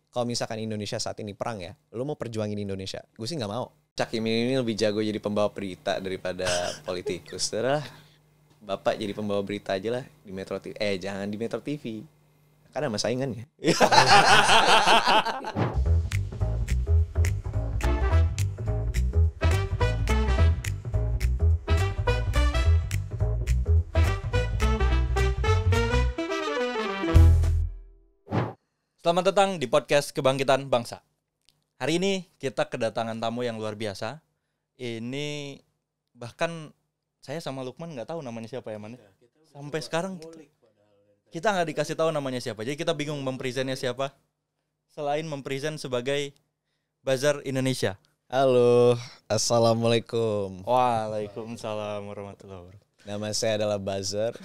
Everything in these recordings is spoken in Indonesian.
kalau misalkan Indonesia saat ini perang ya, lu mau perjuangin Indonesia, gue sih nggak mau. Cak Imin ini lebih jago jadi pembawa berita daripada politikus. Terus Bapak jadi pembawa berita aja lah di Metro TV. Jangan di Metro TV. Kan ada saingannya. Selamat datang di podcast Kebangkitan Bangsa. Hari ini kita kedatangan tamu yang luar biasa. Ini bahkan saya sama Lukman nggak tahu namanya siapa ya, Man. Sampai sekarang kita nggak dikasih tahu namanya siapa. Jadi kita bingung mempresentnya siapa. Selain mempresent sebagai Buzzer Indonesia. Halo, assalamualaikum. Waalaikumsalam warahmatullahi wabarakatuh. Nama saya adalah Buzzer.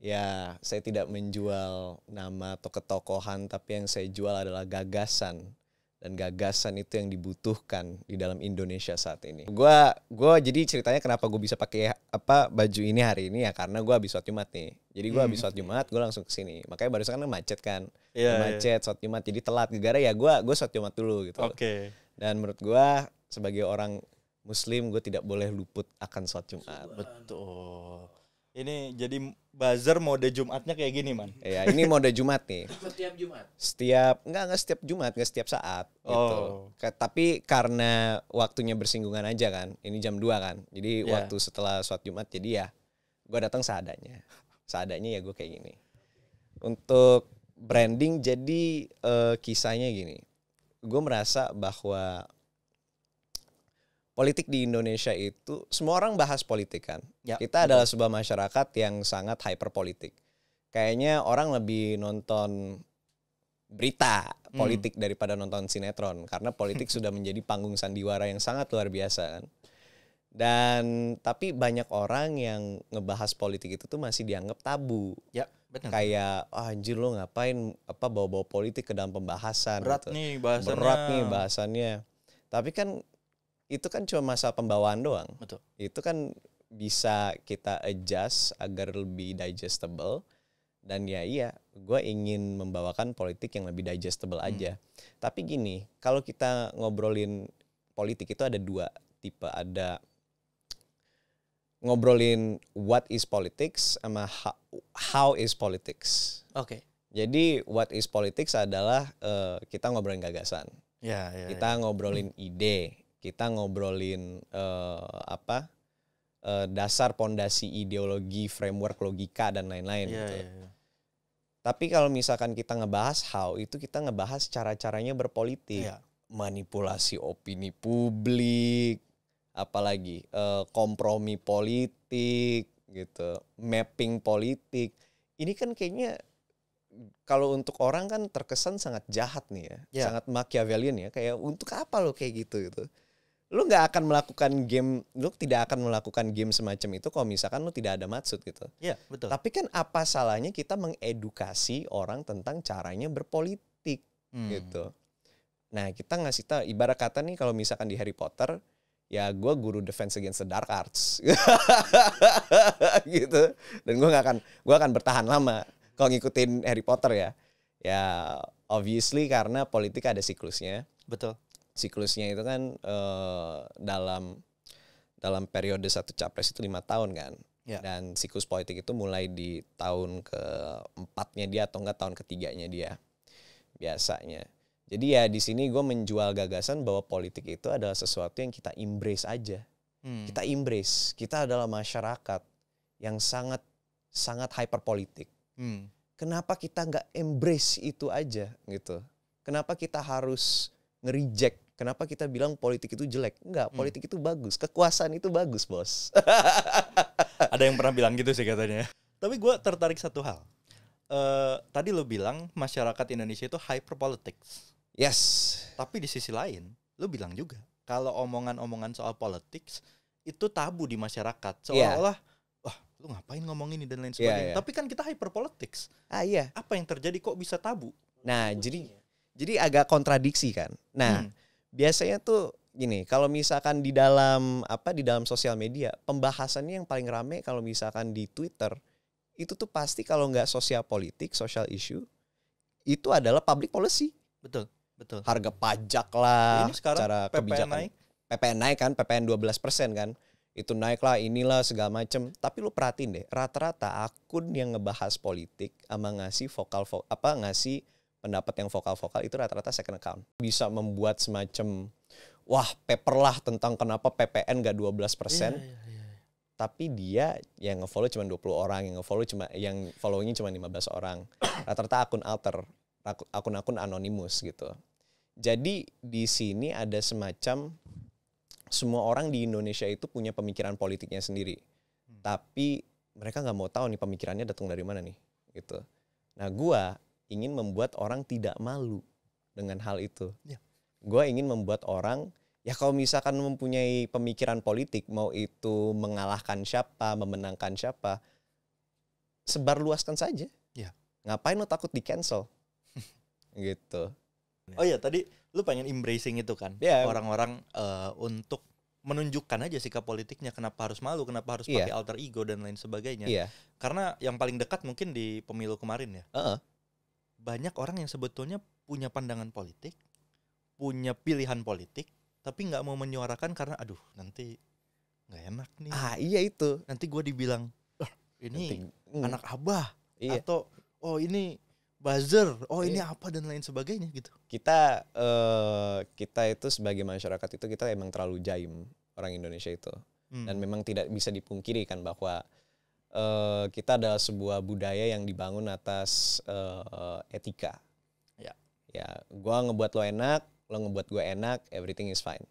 Ya, saya tidak menjual nama atau ketokohan, tapi yang saya jual adalah gagasan. Dan gagasan itu yang dibutuhkan di dalam Indonesia saat ini. Gua jadi ceritanya kenapa gue bisa pakai baju ini hari ini ya karena gue habis sholat Jumat nih. Jadi gue habis sholat Jumat, gue langsung kesini. Makanya barusan kan macet kan. Macet sholat Jumat jadi telat. Gara-gara ya gue sholat Jumat dulu gitu. Oke. Dan menurut gue sebagai orang Muslim gue tidak boleh luput akan sholat Jumat. Betul. Ini jadi buzzer mode Jumatnya kayak gini, Man. Ya, ini mode Jumat nih. Setiap Jumat. Enggak setiap Jumat, enggak setiap saat gitu. Tapi karena waktunya bersinggungan aja kan. Ini jam 2 kan. Jadi waktu setelah sholat Jumat jadi ya gue datang seadanya. Seadanya ya gue kayak gini. Untuk branding jadi kisahnya gini. Gue merasa bahwa politik di Indonesia itu, semua orang bahas politik kan. Ya, kita adalah sebuah masyarakat yang sangat hyperpolitik. Kayaknya orang lebih nonton berita politik daripada nonton sinetron. Karena politik sudah menjadi panggung sandiwara yang sangat luar biasa kan. Dan tapi banyak orang yang ngebahas politik itu tuh masih dianggap tabu. Ya, benar. Kayak, anjir lo ngapain bawa-bawa politik ke dalam pembahasan. Berat gitu. nih bahasannya. Berat nih bahasannya. Tapi kan itu kan cuma masa pembawaan doang. Betul. Itu kan bisa kita adjust agar lebih digestible. Dan ya iya, gue ingin membawakan politik yang lebih digestible aja. Tapi gini, kalau kita ngobrolin politik itu ada 2 tipe. Ada ngobrolin what is politics sama how is politics. Oke. Jadi what is politics adalah kita ngobrolin gagasan. Kita ngobrolin ide. Kita ngobrolin dasar pondasi ideologi, framework logika dan lain-lain. Gitu. Tapi kalau misalkan kita ngebahas how, itu kita ngebahas cara-caranya berpolitik, manipulasi opini publik, apalagi kompromi politik, gitu, mapping politik. Ini kan kayaknya kalau untuk orang kan terkesan sangat jahat nih ya, sangat Machiavellian ya. Kayak untuk apa lo kayak gitu. Lu nggak akan melakukan game, lu tidak akan melakukan game semacam itu kalau misalkan lu tidak ada maksud gitu. Iya, betul. Tapi kan apa salahnya kita mengedukasi orang tentang caranya berpolitik gitu. Nah kita ngasih tahu, ibarat kata nih kalau misalkan di Harry Potter, ya gue guru Defense Against the Dark Arts gitu. Dan gue akan bertahan lama kalau ngikutin Harry Potter ya. Ya obviously karena politik ada siklusnya. Betul. Siklusnya itu kan dalam periode satu capres itu 5 tahun kan. Dan siklus politik itu mulai di tahun ke-4-nya dia atau enggak tahun ke-3-nya dia biasanya. Jadi ya di sini gue menjual gagasan bahwa politik itu adalah sesuatu yang kita embrace aja. Kita embrace. Kita adalah masyarakat yang sangat hyperpolitik. Kenapa kita nggak embrace itu aja gitu? Kenapa kita harus nge-reject? Kenapa kita bilang politik itu jelek? Enggak, politik itu bagus. Kekuasaan itu bagus, bos. Ada yang pernah bilang gitu sih katanya. Tapi gue tertarik satu hal. Tadi lo bilang masyarakat Indonesia itu hyperpolitics. Yes. Tapi di sisi lain, lo bilang juga kalau omongan-omongan soal politics itu tabu di masyarakat. Seolah-olah, wah, lo ngapain ngomong ini dan lain sebagainya. Tapi kan kita hyperpolitics. Iya. Apa yang terjadi kok bisa tabu? Nah, jadi agak kontradiksi kan. Nah, biasanya tuh gini, kalau misalkan di dalam sosial media, pembahasannya yang paling rame kalau misalkan di Twitter, itu tuh pasti kalau nggak sosial politik, social issue, itu adalah public policy. Betul. Betul. Harga pajak lah, ini sekarang cara PPN kebijakan naik. PPN naik kan, PPN 12% kan. Itu naik lah, inilah segala macem. Tapi lu perhatiin deh, rata-rata akun yang ngebahas politik sama ngasih ngasih pendapat yang vokal-vokal itu rata-rata second account. Bisa membuat semacam paper lah tentang kenapa PPN gak 12%. Tapi dia yang nge-follow cuma 20 orang, yang followingnya cuma 15 orang. Rata-rata akun alter, akun-akun anonimus gitu. Jadi di sini ada semacam semua orang di Indonesia itu punya pemikiran politiknya sendiri. Tapi mereka nggak mau tahu nih pemikirannya datang dari mana nih gitu. Nah, gua ingin membuat orang tidak malu dengan hal itu. Ya. Gua ingin membuat orang, ya kalau misalkan mempunyai pemikiran politik, mau itu mengalahkan siapa, memenangkan siapa, sebarluaskan saja. Ya. Ngapain lo takut di cancel? Gitu. Oh iya, tadi lu pengen embracing itu kan, orang-orang untuk menunjukkan aja sikap politiknya, kenapa harus malu, kenapa harus pakai alter ego dan lain sebagainya. Karena yang paling dekat mungkin di pemilu kemarin ya. Banyak orang yang sebetulnya punya pandangan politik, punya pilihan politik, tapi nggak mau menyuarakan karena aduh nanti nggak enak nih. Iya itu. Nanti gue dibilang ini anak abah, iya. Atau ini buzzer, ini apa dan lain sebagainya gitu. Kita itu sebagai masyarakat itu kita emang terlalu jaim, orang Indonesia itu. Dan memang tidak bisa dipungkiri kan bahwa kita adalah sebuah budaya yang dibangun atas etika. Ya, gua ngebuat lo enak, lo ngebuat gue enak, everything is fine.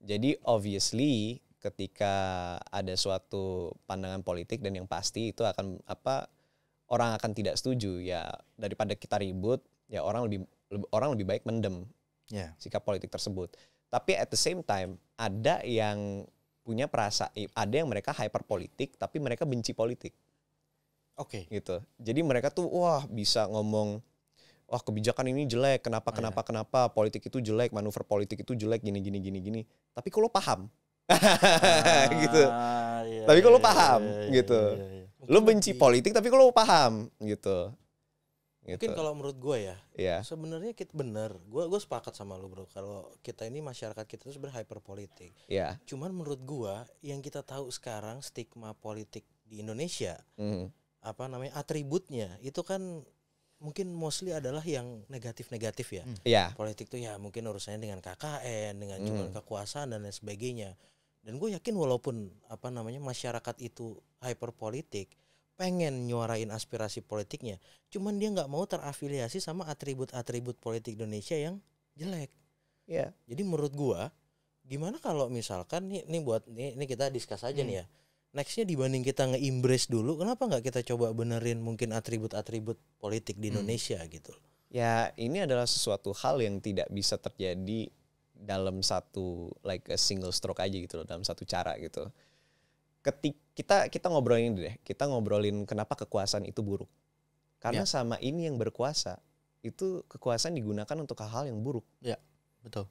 Jadi obviously ketika ada suatu pandangan politik dan yang pasti itu akan orang akan tidak setuju, ya daripada kita ribut, ya orang lebih baik mendem sikap politik tersebut. Tapi at the same time ada yang punya ada yang mereka hyper politik tapi mereka benci politik. Oke. Gitu. Jadi mereka tuh bisa ngomong kebijakan ini jelek, kenapa politik itu jelek, manuver politik itu jelek, gini. Tapi kalau paham. Gitu. Tapi kalau paham gitu. Lu benci politik tapi kalau paham gitu. Mungkin kalau menurut gue ya, sebenarnya kita bener. Gue sepakat sama lu bro. Kalau kita ini masyarakat kita itu sebenarnya hyper politik. Cuman menurut gue yang kita tahu sekarang stigma politik di Indonesia, atributnya itu kan mungkin mostly adalah yang negatif-negatif ya. Politik tuh ya mungkin urusannya dengan KKN, dengan cuma kekuasaan dan lain sebagainya. Dan gue yakin walaupun masyarakat itu hyper politik, pengen nyuarain aspirasi politiknya, cuman dia nggak mau terafiliasi sama atribut-atribut politik Indonesia yang jelek. Jadi menurut gue, gimana kalau misalkan ini kita discuss aja nih ya. Nextnya dibanding kita nge-embrace dulu, kenapa nggak kita coba benerin mungkin atribut-atribut politik di Indonesia gitu? Ya ini adalah sesuatu hal yang tidak bisa terjadi dalam satu a single stroke aja gitu loh, dalam satu cara gitu. Kita ngobrolin deh, kita ngobrolin kenapa kekuasaan itu buruk. Karena sama ini yang berkuasa, itu kekuasaan digunakan untuk hal-hal yang buruk. Ya, betul.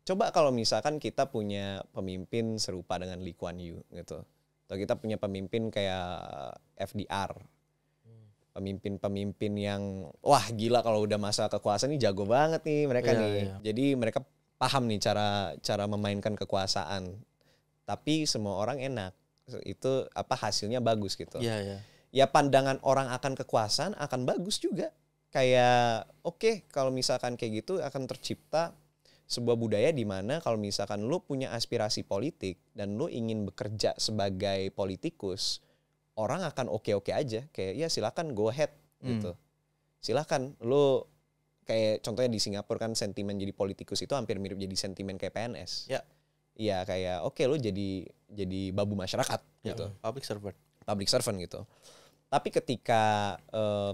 Coba kalau misalkan kita punya pemimpin serupa dengan Lee Kuan Yew gitu. Atau kita punya pemimpin kayak FDR. Pemimpin-pemimpin yang gila kalau udah masa kekuasaan nih jago banget nih mereka nih. Jadi mereka paham nih cara memainkan kekuasaan. Tapi semua orang enak. Itu hasilnya bagus gitu. Ya pandangan orang akan kekuasaan akan bagus juga. Kayak kalau misalkan kayak gitu akan tercipta sebuah budaya di mana kalau misalkan lu punya aspirasi politik dan lu ingin bekerja sebagai politikus, orang akan oke-oke aja. Kayak ya silakan go ahead gitu. Silakan lu kayak contohnya di Singapura kan sentimen jadi politikus itu hampir mirip jadi sentimen kayak PNS. Iya kayak lu jadi babu masyarakat gitu. Public servant gitu. Tapi ketika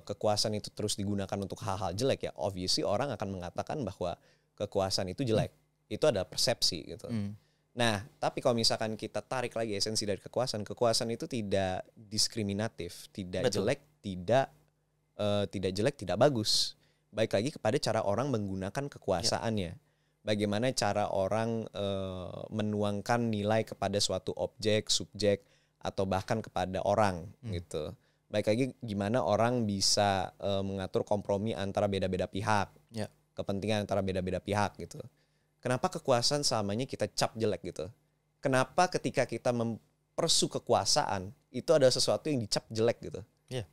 kekuasaan itu terus digunakan untuk hal-hal jelek ya obviously orang akan mengatakan bahwa kekuasaan itu jelek. Itu ada persepsi gitu. Nah, tapi kalau misalkan kita tarik lagi esensi dari kekuasaan itu tidak diskriminatif, tidak jelek, tidak jelek, tidak bagus. Baik lagi kepada cara orang menggunakan kekuasaannya. Bagaimana cara orang menuangkan nilai kepada suatu objek, subjek, atau bahkan kepada orang gitu. Baik lagi gimana orang bisa mengatur kompromi antara beda-beda pihak. kepentingan antara beda-beda pihak gitu. Kenapa kekuasaan selamanya kita cap jelek gitu? Kenapa ketika kita mempersu kekuasaan itu ada sesuatu yang dicap jelek gitu? Iya.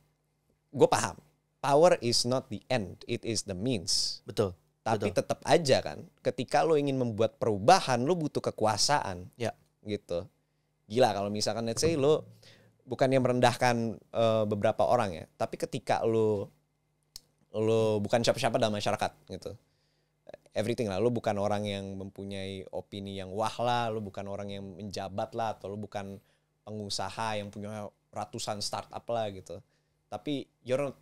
Gue paham. Power is not the end, it is the means. Betul. Tapi tetap aja kan, ketika lo ingin membuat perubahan, lo butuh kekuasaan. Ya. Gitu. Gila kalau misalkan let's say lo bukannya merendahkan beberapa orang ya, tapi ketika lo bukan siapa-siapa dalam masyarakat gitu. Everything lah, lo bukan orang yang mempunyai opini yang wah lah, lo bukan orang yang menjabat lah, atau lo bukan pengusaha yang punya ratusan startup lah gitu. Tapi you're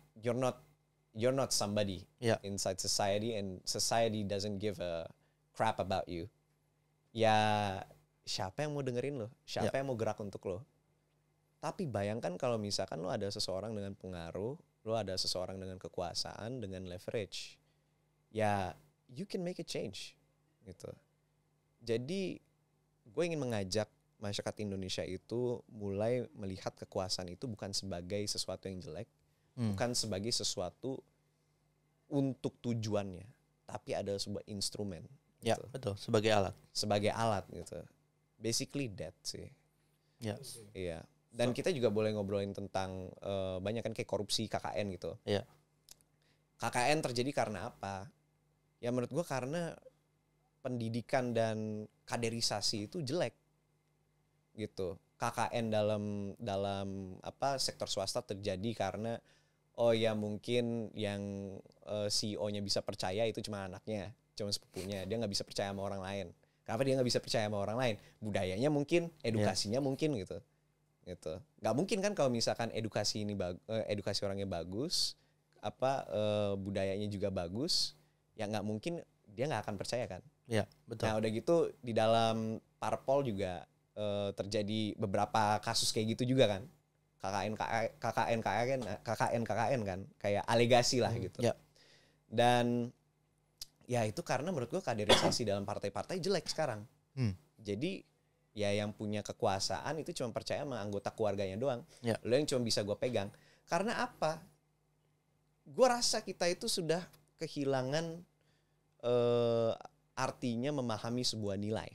not somebody inside society, and society doesn't give a crap about you. Ya siapa yang mau dengerin lo? Siapa yang mau gerak untuk lo? Tapi bayangkan kalau misalkan lo ada seseorang dengan pengaruh, lo ada seseorang dengan kekuasaan, dengan leverage. Ya you can make a change gitu. Jadi gue ingin mengajak masyarakat Indonesia itu mulai melihat kekuasaan itu bukan sebagai sesuatu yang jelek, bukan sebagai sesuatu untuk tujuannya, tapi ada sebuah instrumen. Ya, gitu. Betul, sebagai alat. Sebagai alat gitu. Basically that sih. Ya. Iya. Dan kita juga boleh ngobrolin tentang banyak kan kayak korupsi KKN gitu. Iya. KKN terjadi karena apa? Ya menurut gue karena pendidikan dan kaderisasi itu jelek. Gitu. KKN dalam sektor swasta terjadi karena mungkin yang CEO-nya bisa percaya itu cuma anaknya, cuma sepupunya, dia nggak bisa percaya sama orang lain. Kenapa dia nggak bisa percaya sama orang lain? Budayanya mungkin, edukasinya mungkin gitu. Nggak mungkin kan kalau misalkan edukasi orangnya bagus, budayanya juga bagus, ya nggak mungkin dia nggak akan percaya kan? Iya, betul. Nah udah gitu di dalam parpol juga terjadi beberapa kasus kayak gitu juga kan? KKN kan kayak alegasi lah gitu. Ya. Dan ya itu karena menurut gue kaderisasi dalam partai-partai jelek sekarang. Jadi ya yang punya kekuasaan itu cuma percaya sama anggota keluarganya doang. Ya. Lo yang cuma bisa gue pegang. Karena apa? Gue rasa kita itu sudah kehilangan artinya memahami sebuah nilai.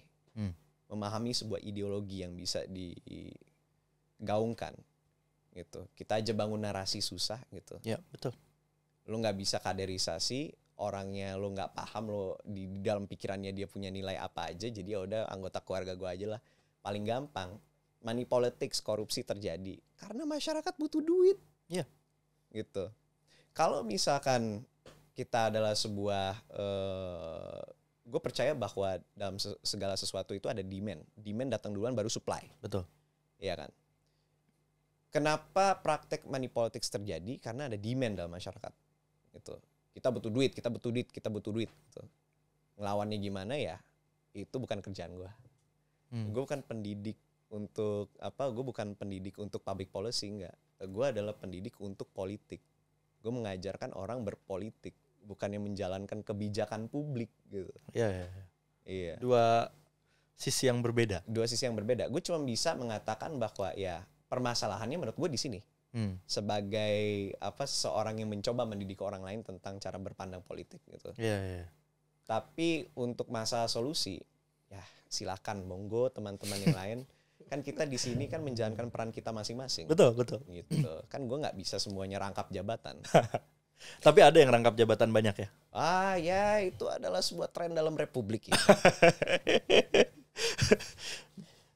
Memahami sebuah ideologi yang bisa digaungkan. Gitu. Kita aja bangun narasi susah gitu. Ya, betul. Lo nggak bisa kaderisasi, orangnya lo nggak paham, lo di dalam pikirannya dia punya nilai apa aja, jadi ya udah anggota keluarga gue aja lah. Paling gampang money politics, korupsi terjadi karena masyarakat butuh duit. Iya. Gitu. Kalau misalkan kita adalah sebuah gue percaya bahwa dalam segala sesuatu itu ada demand datang duluan baru supply. Betul. Iya kan. Kenapa praktek money politics terjadi? Karena ada demand dalam masyarakat. Gitu. Kita butuh duit. Gitu. Ngelawannya gimana ya? Itu bukan kerjaan gue. Gue bukan pendidik untuk gue bukan pendidik untuk public policy, enggak. Gue adalah pendidik untuk politik. Gue mengajarkan orang berpolitik, bukannya menjalankan kebijakan publik gitu. Iya. Dua sisi yang berbeda. Gue cuma bisa mengatakan bahwa ya permasalahannya menurut gue di sini. Sebagai seseorang yang mencoba mendidik orang lain tentang cara berpandang politik gitu. Iya. Tapi untuk masalah solusi, ya silakan monggo teman-teman yang lain. Kan kita di sini kan menjalankan peran kita masing-masing. Betul. Gitu. Kan gue nggak bisa semuanya rangkap jabatan. Tapi ada yang rangkap jabatan banyak ya? Ya itu adalah sebuah tren dalam republik ini.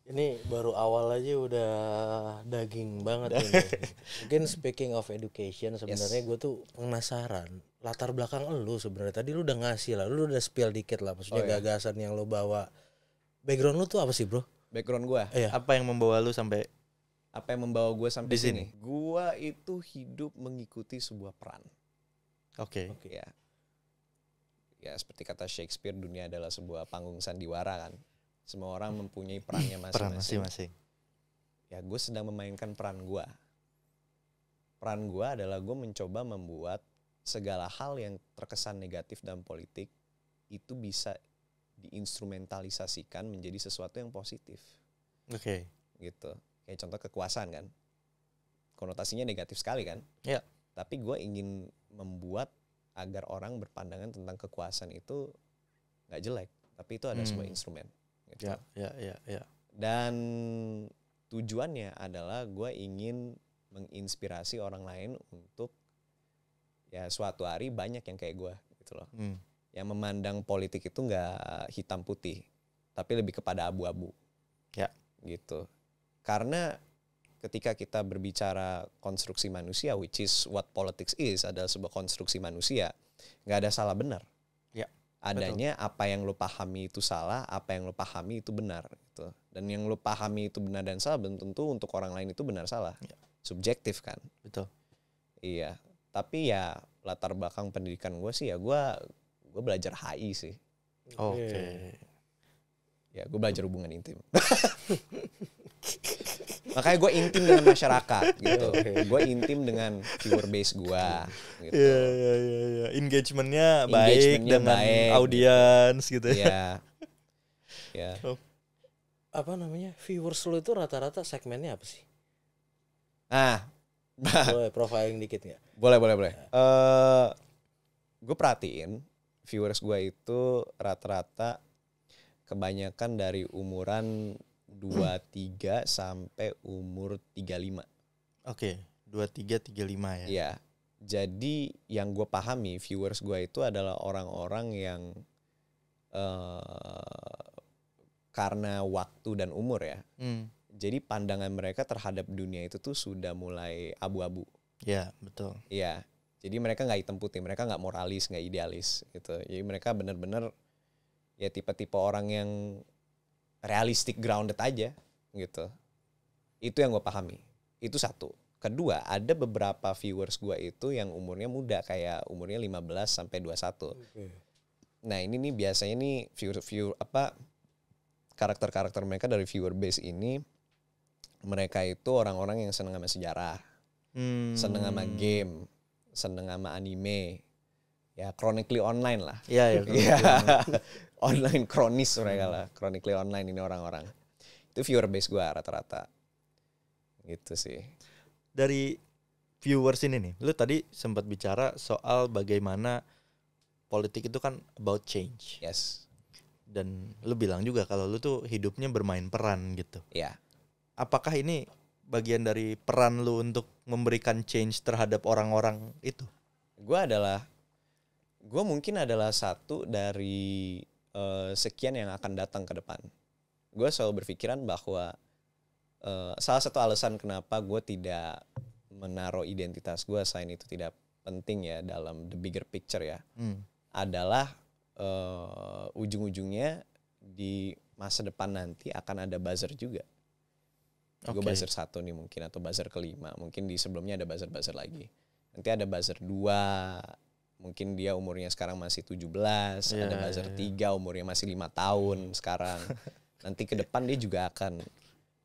Ini baru awal aja udah daging banget ini. Mungkin speaking of education sebenarnya gue tuh penasaran latar belakang lu sebenarnya. Tadi lu udah ngasih lah, lu udah spill dikit lah, maksudnya gagasan yang lu bawa. Background lu tuh apa sih, Bro? Background gue? Iya. Apa yang membawa gue sampai di sini? Gue itu hidup mengikuti sebuah peran. Oke. Ya seperti kata Shakespeare, dunia adalah sebuah panggung sandiwara kan. Semua orang mempunyai perannya masing-masing. Ya gue sedang memainkan peran gue. Peran gue adalah gue mencoba membuat segala hal yang terkesan negatif dalam politik itu bisa diinstrumentalisasikan menjadi sesuatu yang positif. Oke. Gitu. Kayak contoh kekuasaan kan. Konotasinya negatif sekali kan. Iya. Tapi gue ingin membuat agar orang berpandangan tentang kekuasaan itu nggak jelek, tapi itu ada sebuah instrumen. Gitu. Ya. Dan tujuannya adalah gue ingin menginspirasi orang lain untuk ya suatu hari banyak yang kayak gue gitu loh. Yang memandang politik itu nggak hitam putih, tapi lebih kepada abu-abu. Ya. Gitu. Karena ketika kita berbicara konstruksi manusia, which is what politics is, adalah sebuah konstruksi manusia, nggak ada salah benar. Ya, adanya betul. Apa yang lo pahami itu salah, apa yang lo pahami itu benar. Gitu. Dan yang lo pahami itu benar dan salah, belum tentu untuk orang lain itu benar salah. Ya. Subjektif kan. Betul. Iya. Tapi ya latar belakang pendidikan gue sih ya gue belajar HI sih. Oke. Ya gue belajar hubungan intim. Makanya gue intim dengan masyarakat gitu. Gue intim dengan viewer base gue gitu. Iya. Engagementnya baik dengan audiens gitu ya. Ya. Apa namanya? Viewers lo itu rata-rata segmennya apa sih? Boleh profiling dikit nggak? Boleh. Gue perhatiin viewers gue itu rata-rata kebanyakan dari umuran 23 sampai umur 35. Oke, 23 35 ya. Iya. Jadi yang gue pahami viewers gue itu adalah orang-orang yang karena waktu dan umur ya. Jadi pandangan mereka terhadap dunia itu tuh sudah mulai abu-abu. Iya, betul. Iya. Jadi mereka nggak hitam putih, mereka nggak moralis, nggak idealis gitu. Jadi mereka benar-benar ya tipe-tipe orang yang realistic, grounded aja gitu. Itu yang gue pahami. Itu satu. Kedua, ada beberapa viewers gue itu yang umurnya muda, kayak umurnya 15 sampai 21. Okay. Nah ini nih biasanya nih karakter-karakter mereka dari viewer base ini, mereka itu orang-orang yang seneng sama sejarah, seneng sama game, seneng sama anime, ya chronically online lah. Iya. Online kronis mereka lah, chronically online ini orang-orang. Itu viewer base gue rata-rata. Gitu sih. Dari viewers ini nih, lu tadi sempat bicara soal bagaimana politik itu kan about change. Yes. Dan lu bilang juga kalau lu tuh hidupnya bermain peran gitu. Iya. Apakah ini bagian dari peran lu untuk memberikan change terhadap orang-orang itu? Gue mungkin adalah satu dari sekian yang akan datang ke depan. Gue selalu berpikiran bahwa salah satu alasan kenapa gue tidak menaruh identitas gue, selain itu tidak penting ya dalam the bigger picture ya, adalah ujung-ujungnya di masa depan nanti akan ada buzzer juga. Okay. Gue buzzer 1 nih mungkin, atau buzzer ke-5. Mungkin di sebelumnya ada buzzer lagi. Nanti ada buzzer 2, mungkin dia umurnya sekarang masih 17, ada buzzer 3 umurnya masih 5 tahun sekarang. Nanti ke depan dia juga akan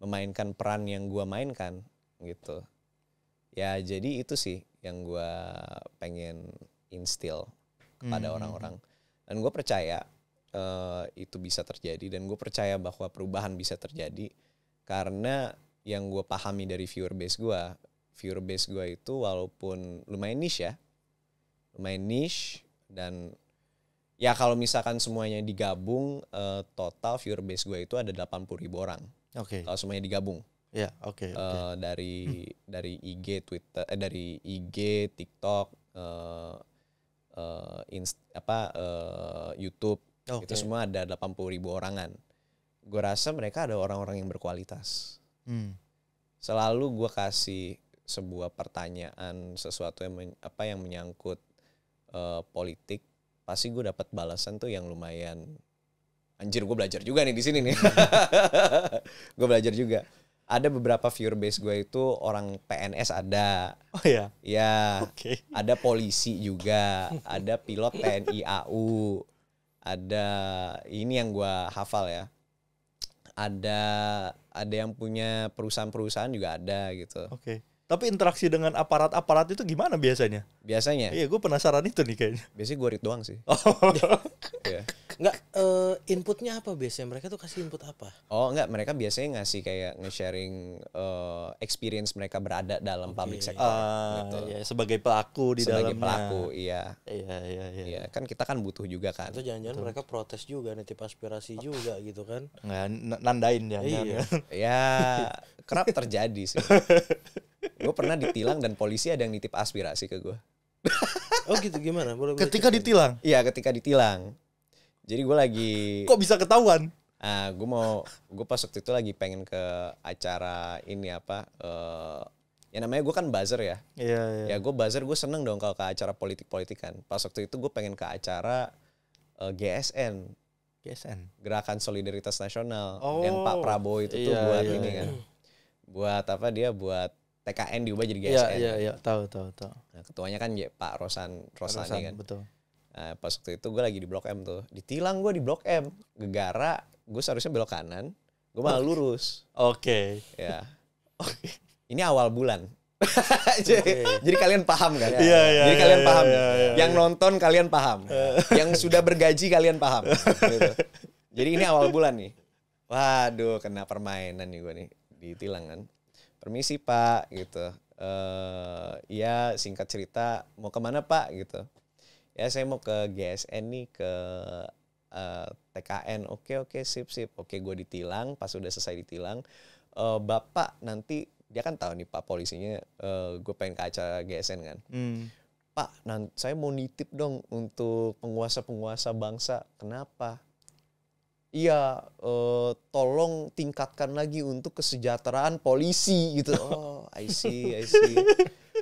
memainkan peran yang gue mainkan gitu. Ya jadi itu sih yang gue pengen instill kepada orang-orang. Dan gue percaya itu bisa terjadi, dan gue percaya bahwa perubahan bisa terjadi karena yang gue pahami dari viewer base gue itu walaupun lumayan niche dan ya kalau misalkan semuanya digabung total viewer base gue itu ada 80.000 orang. Oke. Kalau semuanya digabung. Ya, oke. Dari IG, Twitter, dari IG, TikTok, YouTube, itu semua ada 80.000 orangan. Gue rasa mereka ada orang-orang yang berkualitas. Selalu gue kasih sebuah pertanyaan, sesuatu yang menyangkut politik, pasti gue dapat balasan tuh yang lumayan. Anjir, gue belajar juga nih di sini nih. Gue belajar juga. Ada beberapa viewer base gue itu orang PNS ada. Oh ya. Ya. Okay. Ada polisi juga, ada pilot TNI AU. Ada ini yang gue hafal ya. Ada yang punya perusahaan-perusahaan juga ada gitu. Oke. Okay. Tapi interaksi dengan aparat-aparat itu gimana biasanya? Biasanya? Iya, gue penasaran itu nih kayaknya. Biasanya gue read doang sih. Yeah. Nggak, Inputnya apa biasanya? Mereka tuh kasih input apa? Oh enggak, mereka biasanya ngasih kayak nge-sharing experience mereka berada dalam public sector gitu. Ya, sebagai pelaku di dalamnya. Sebagai pelaku, iya. Iya. Kan kita kan butuh juga kan. Itu jangan-jangan mereka protes juga, nitip aspirasi juga gitu kan. Nggak, nandain ya. Iya. Ya kerap terjadi sih. Gue pernah ditilang dan polisi ada yang nitip aspirasi ke gue. Oh gitu, gimana? Boleh Ketika ditilang? Iya, ketika ditilang. Jadi gue lagi... Kok bisa ketahuan? Gue pas waktu itu lagi pengen ke acara ini ya namanya gue kan buzzer ya. Iya. Ya gue buzzer, gue seneng dong kalau ke acara politik-politik kan. Pas waktu itu gue pengen ke acara GSN. Gerakan Solidaritas Nasional. Yang Pak Prabowo itu tuh buat ini kan. Buat apa dia, buat TKN diubah jadi GSN. Iya, tahu. Nah, ketuanya kan Pak Rosan kan. Betul. Nah, pas waktu itu gue lagi di Blok M tuh. Ditilang gue di Blok M. Gegara, gue seharusnya belok kanan. Gue malah lurus. Oke. Ya. Ini awal bulan. Jadi kalian paham kan? Iya. Jadi kalian paham. Yang nonton kalian paham. Yang sudah bergaji kalian paham. Gitu. Jadi ini awal bulan nih. Waduh, kena permainan nih gue nih. Ditilang kan. Permisi Pak, gitu. Iya, singkat cerita, mau kemana Pak, gitu. Ya saya mau ke GSN nih, ke TKN. Oke, sip. Oke, gue ditilang. Pas udah selesai ditilang, Bapak nanti, dia kan tahu nih Pak polisinya, gue pengen ke acara GSN kan. Pak, saya mau nitip dong untuk penguasa-penguasa bangsa. Kenapa? Iya, tolong tingkatkan lagi untuk kesejahteraan polisi gitu. Oh, I see.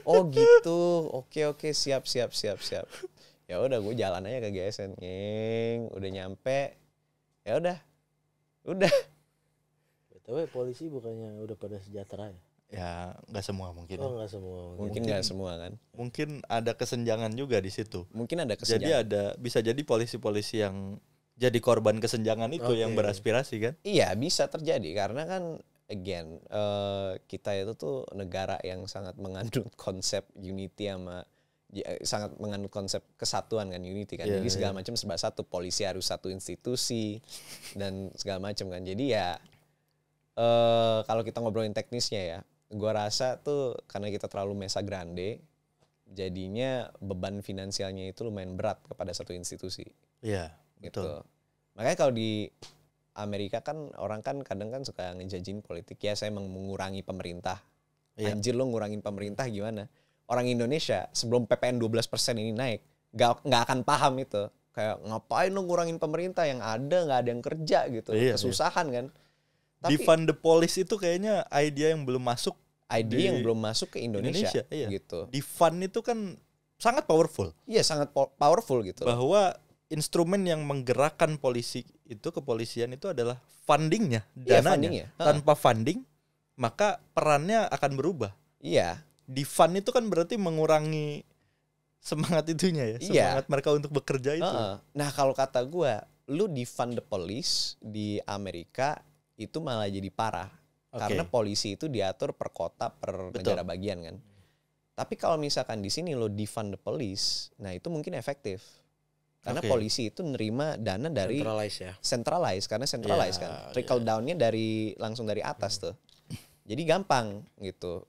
Oh gitu. Oke, siap. Ya udah, gue jalan aja ke GSN, udah nyampe, ya udah. Tapi polisi bukannya udah pada sejahtera ya? Ya nggak semua mungkin. Oh nggak semua. Mungkin nggak semua kan. Mungkin ada kesenjangan juga di situ. Mungkin ada kesenjangan. Jadi bisa jadi polisi-polisi yang jadi korban kesenjangan itu yang beraspirasi kan? Iya, bisa terjadi karena kan again kita itu tuh negara yang sangat mengandung konsep unity sangat mengandung konsep kesatuan kan, unity kan. Jadi segala macam serba satu, polisi harus satu institusi dan segala macam kan. Jadi ya kalau kita ngobrolin teknisnya ya, gua rasa tuh karena kita terlalu mesa grande, jadinya beban finansialnya itu lumayan berat kepada satu institusi. Iya, gitu. betul. Makanya kalau di Amerika kan orang kan kadang kan suka ngejajin politik, ya saya mengurangi pemerintah. Anjir lo ngurangin pemerintah gimana? Orang Indonesia sebelum PPN 12% ini naik, nggak akan paham itu. Kayak ngapain lo ngurangin pemerintah, yang ada nggak ada yang kerja gitu, kesusahan kan. Tapi defund the police itu kayaknya ide yang belum masuk. Ide yang belum masuk ke Indonesia gitu. Defund itu kan sangat powerful. Iya, sangat powerful gitu. Bahwa instrumen yang menggerakkan polisi itu, kepolisian itu adalah fundingnya, dananya. Tanpa funding, maka perannya akan berubah. Iya. Defund itu kan berarti mengurangi semangat itunya ya, semangat mereka untuk bekerja itu. Nah kalau kata gue, lu defund the police di Amerika itu malah jadi parah. Karena polisi itu diatur per kota, per negara bagian kan. Tapi kalau misalkan di sini lo defund the police, nah itu mungkin efektif. Karena polisi itu nerima dana dari centralize kan, trickle down-nya langsung dari atas tuh. Jadi gampang gitu.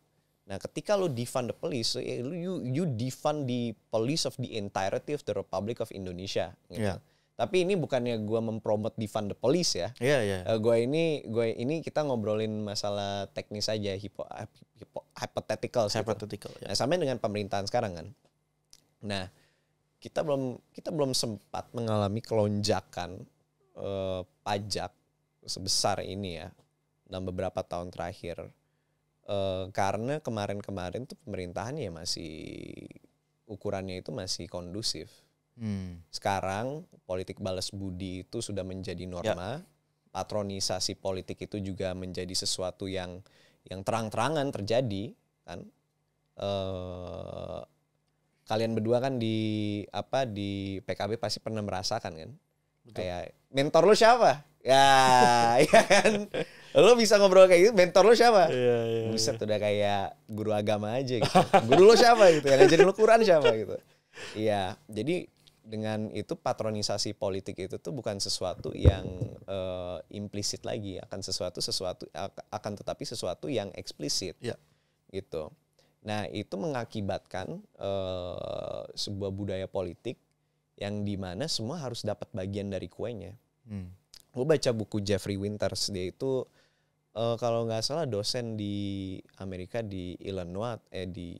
Nah, ketika lu defund the police, you defund the police of the entirety of the Republic of Indonesia gitu. Tapi ini bukannya gue mempromot defund the police ya. Gue ini kita ngobrolin masalah teknis aja, hypothetical. Nah, sama dengan pemerintahan sekarang kan. Nah, kita belum sempat mengalami kelonjakan pajak sebesar ini ya dalam beberapa tahun terakhir. Karena kemarin tuh pemerintahan ya masih ukurannya itu masih kondusif. Sekarang politik balas budi itu sudah menjadi norma. Patronisasi politik itu juga menjadi sesuatu yang terang-terangan terjadi kan. Kalian berdua kan di PKB pasti pernah merasakan kan. Betul. Kayak mentor lu siapa? Ya kan. Lo bisa ngobrol kayak gitu, mentor lo siapa? Buset, udah kayak guru agama aja gitu. Guru lo siapa gitu, yang ngajarin lo Quran siapa gitu. Iya, jadi dengan itu patronisasi politik itu tuh bukan sesuatu yang implisit lagi, akan tetapi sesuatu yang eksplisit, gitu. Nah itu mengakibatkan sebuah budaya politik yang dimana semua harus dapat bagian dari kuenya. Gue baca buku Jeffrey Winters, dia itu kalau nggak salah dosen di Amerika di Illinois, di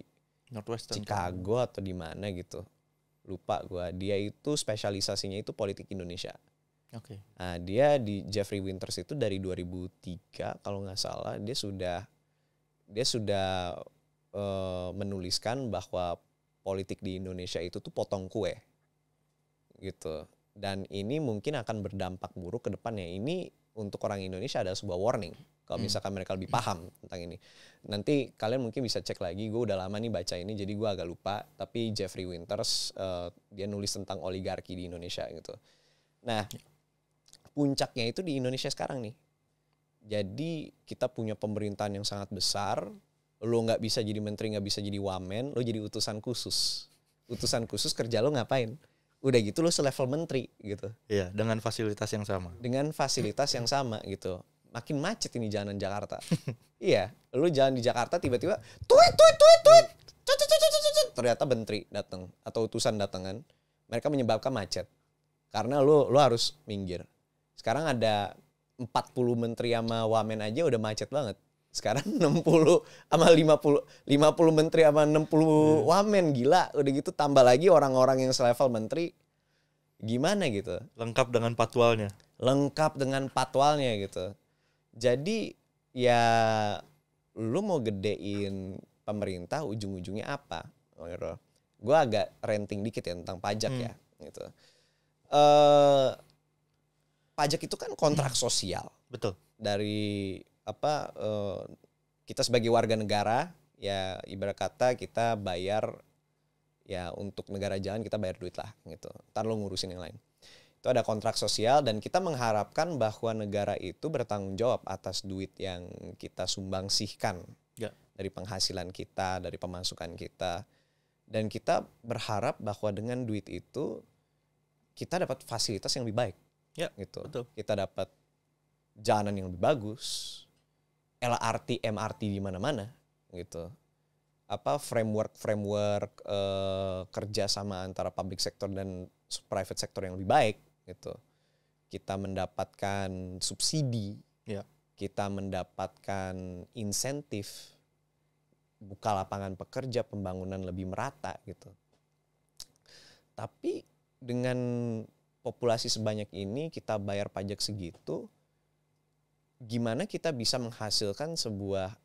Northwestern Chicago atau di mana gitu, lupa gue. Dia itu spesialisasinya itu politik Indonesia. Oke. Nah dia di Jeffrey Winters itu dari 2003 kalau nggak salah dia sudah menuliskan bahwa politik di Indonesia itu tuh potong kue gitu. Dan ini mungkin akan berdampak buruk ke depannya. Ini untuk orang Indonesia ada sebuah warning. Kalau misalkan mereka lebih paham tentang ini. Nanti kalian mungkin bisa cek lagi. Gue udah lama nih baca ini, jadi gue agak lupa. Tapi Jeffrey Winters, dia nulis tentang oligarki di Indonesia gitu. Nah, puncaknya itu di Indonesia sekarang nih. Jadi kita punya pemerintahan yang sangat besar. Lo gak bisa jadi menteri, gak bisa jadi wamen. Lo jadi utusan khusus. Utusan khusus kerja lo ngapain? Udah gitu lo selevel menteri gitu. Iya, dengan fasilitas yang sama. Dengan fasilitas yang sama gitu. Makin macet ini jalanan Jakarta. Iya, lu jalan di Jakarta tiba-tiba tweet. Ternyata menteri datang atau utusan datang kan. Mereka menyebabkan macet. Karena lu harus minggir. Sekarang ada 40 menteri sama wamen aja udah macet banget. Sekarang 60 sama 50 menteri sama 60 wamen, gila. Udah gitu tambah lagi orang-orang yang selevel menteri. Gimana gitu? Lengkap dengan patwalnya gitu. Jadi ya lu mau gedein pemerintah ujung-ujungnya apa? Gue agak ranting dikit ya tentang pajak ya gitu. Pajak itu kan kontrak sosial. Betul. Dari kita sebagai warga negara ya ibarat kata kita bayar ya untuk negara jalan kita bayar duit lah gitu. Ntar lo ngurusin yang lain. Itu ada kontrak sosial dan kita mengharapkan bahwa negara itu bertanggung jawab atas duit yang kita sumbangsihkan dari penghasilan kita, dari pemasukan kita. Dan kita berharap bahwa dengan duit itu kita dapat fasilitas yang lebih baik. Gitu. Betul. Kita dapat jalan yang lebih bagus, LRT, MRT di mana-mana gitu. Framework kerjasama antara public sector dan private sector yang lebih baik gitu. Kita mendapatkan subsidi, kita mendapatkan insentif, buka lapangan pekerja, pembangunan lebih merata gitu. Tapi dengan populasi sebanyak ini kita bayar pajak segitu, gimana kita bisa menghasilkan sebuah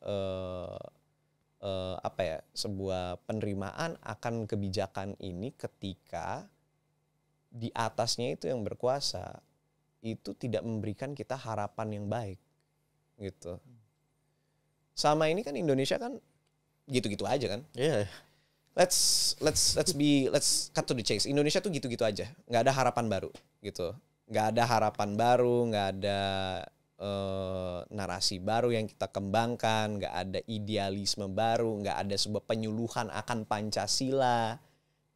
sebuah penerimaan akan kebijakan ini ketika di atasnya itu yang berkuasa itu tidak memberikan kita harapan yang baik gitu. Sama ini kan Indonesia kan gitu-gitu aja kan. Iya. Let's cut to the chase. Indonesia tuh gitu-gitu aja, nggak ada harapan baru gitu. Nggak ada harapan baru, nggak ada narasi baru yang kita kembangkan, nggak ada idealisme baru, nggak ada sebuah penyuluhan akan Pancasila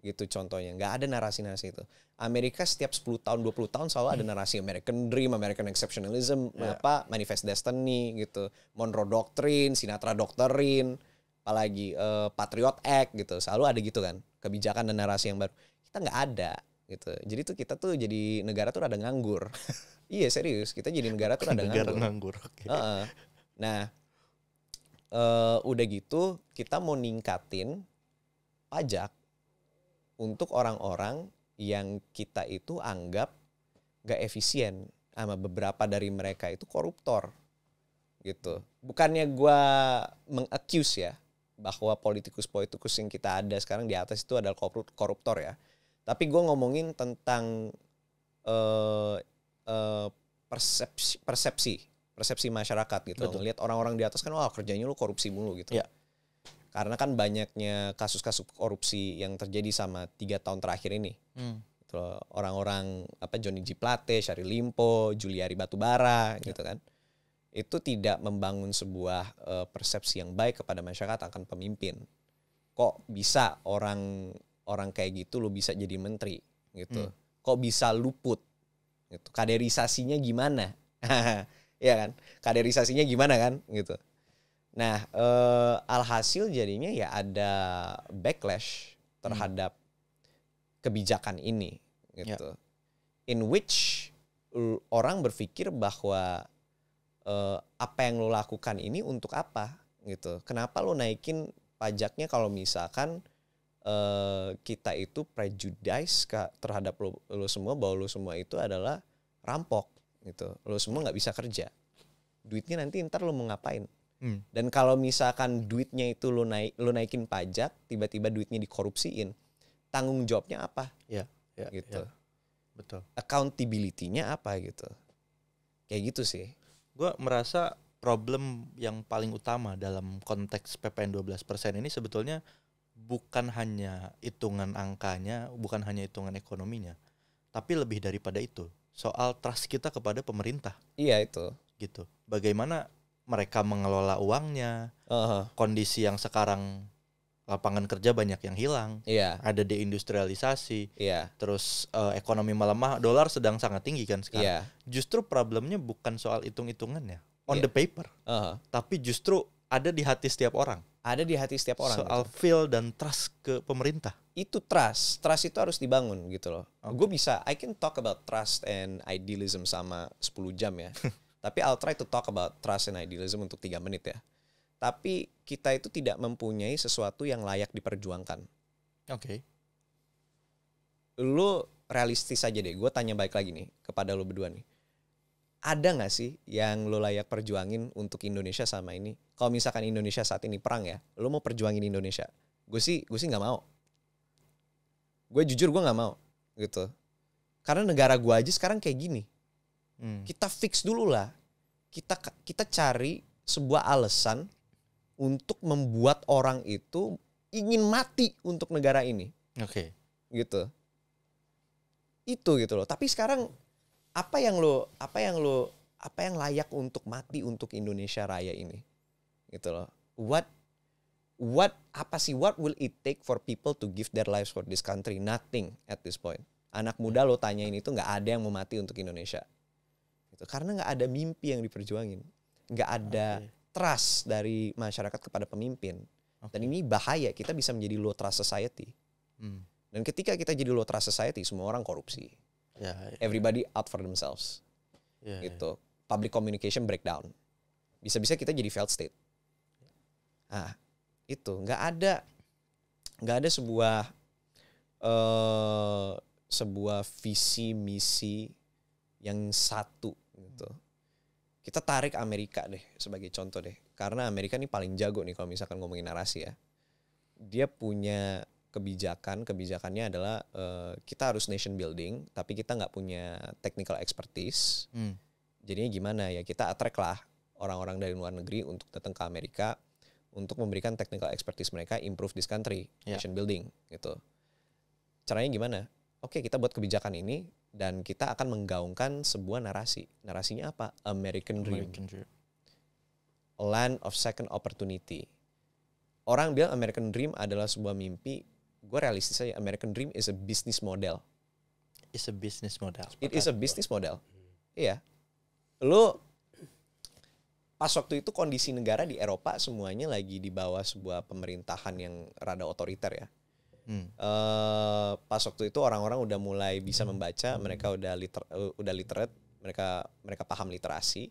gitu contohnya. Nggak ada narasi-narasi itu. Amerika setiap 10 tahun, 20 tahun selalu ada narasi American Dream, American Exceptionalism, Manifest Destiny gitu, Monroe Doctrine, Sinatra Doctrine, apalagi Patriot Act gitu. Selalu ada gitu kan, kebijakan dan narasi yang baru. Kita nggak ada gitu. Jadi tuh kita tuh jadi negara tuh rada nganggur. Iya serius, kita jadi negara tuh rada nganggur. Okay. Nah, udah gitu kita mau ningkatin pajak untuk orang-orang yang kita itu anggap gak efisien, sama beberapa dari mereka itu koruptor gitu. Bukannya gue meng-accuse ya bahwa politikus-politikus yang kita ada sekarang di atas itu adalah koruptor ya, tapi gue ngomongin tentang persepsi masyarakat gitu. Ngelihat orang-orang di atas kan wah kerjanya lu korupsi mulu gitu. Karena kan banyaknya kasus-kasus korupsi yang terjadi sama 3 tahun terakhir ini. Gitu, orang-orang Johnny G. Plate, Syahril Limpo, Juliari Batubara gitu kan. Itu tidak membangun sebuah persepsi yang baik kepada masyarakat akan pemimpin. Kok bisa orang kayak gitu lu bisa jadi menteri gitu. Kok bisa luput? Gitu. Kaderisasinya gimana? Ya kan? Kaderisasinya gimana kan? Gitu. Nah, alhasil jadinya ya ada backlash terhadap kebijakan ini gitu. In which orang berpikir bahwa apa yang lo lakukan ini untuk apa gitu. Kenapa lo naikin pajaknya kalau misalkan kita itu prejudice terhadap lo semua, bahwa lo semua itu adalah rampok gitu. Lo semua nggak bisa kerja. Duitnya nanti ntar lo mau ngapain? Dan kalau misalkan duitnya itu lo naikin pajak, tiba-tiba duitnya dikorupsiin, tanggung jawabnya apa? Gitu. Betul. Accountability-nya apa gitu? Kayak gitu sih. Gue merasa problem yang paling utama dalam konteks PPN 12% ini sebetulnya bukan hanya hitungan angkanya, bukan hanya hitungan ekonominya, tapi lebih daripada itu, soal trust kita kepada pemerintah. Iya itu. Gitu. Bagaimana mereka mengelola uangnya, kondisi yang sekarang lapangan kerja banyak yang hilang, ada deindustrialisasi, terus ekonomi melemah, dolar sedang sangat tinggi kan sekarang. Justru problemnya bukan soal hitung-hitungannya, on the paper, tapi justru ada di hati setiap orang. Ada di hati setiap orang. Soal feel dan trust ke pemerintah. Itu trust itu harus dibangun gitu loh. Gue I can talk about trust and idealism sama 10 jam ya. Tapi I'll try to talk about trust and idealism untuk 3 menit ya. Tapi kita itu tidak mempunyai sesuatu yang layak diperjuangkan. Oke. Lu realistis aja deh. Gue tanya balik lagi nih kepada lu berdua nih. Ada gak sih yang lu layak perjuangin untuk Indonesia sama ini? Kalau misalkan Indonesia saat ini perang ya, lu mau perjuangin Indonesia? Gue sih gak mau. Gue jujur gue gak mau gitu. Karena negara gue aja sekarang kayak gini. Kita fix dulu lah. Kita cari sebuah alasan untuk membuat orang itu ingin mati untuk negara ini. Oke. Gitu. Itu gitu loh. Tapi sekarang apa yang layak untuk mati untuk Indonesia Raya ini? Gitu loh. What will it take for people to give their lives for this country? Nothing at this point. Anak muda lo tanyain itu nggak ada yang mau mati untuk Indonesia. Gitu. Karena nggak ada mimpi yang diperjuangin. Nggak ada trust dari masyarakat kepada pemimpin. Dan ini bahaya, kita bisa menjadi low trust society. Dan ketika kita jadi low trust society, semua orang korupsi. Everybody out for themselves. Gitu. Public communication breakdown. Bisa-bisa kita jadi failed state. Nah, itu nggak ada sebuah visi misi yang satu gitu. Kita tarik Amerika deh sebagai contoh deh. Karena Amerika ini paling jago nih kalau misalkan ngomongin narasi ya. Dia punya kebijakannya adalah kita harus nation building, tapi kita nggak punya technical expertise. Jadinya gimana ya, kita attract lah orang-orang dari luar negeri untuk datang ke Amerika untuk memberikan technical expertise mereka, improve this country, nation building gitu. Caranya gimana? Oke, kita buat kebijakan ini dan kita akan menggaungkan sebuah narasi. Narasinya apa? American Dream. A land of second opportunity. Orang bilang American Dream adalah sebuah mimpi. Gue realistis aja, American Dream is a business model. It's a business model. It is a business model. Iya. Lo pas waktu itu kondisi negara di Eropa semuanya lagi di bawah sebuah pemerintahan yang rada otoriter ya. Pas waktu itu orang-orang udah mulai bisa membaca, mereka udah literate, mereka paham literasi,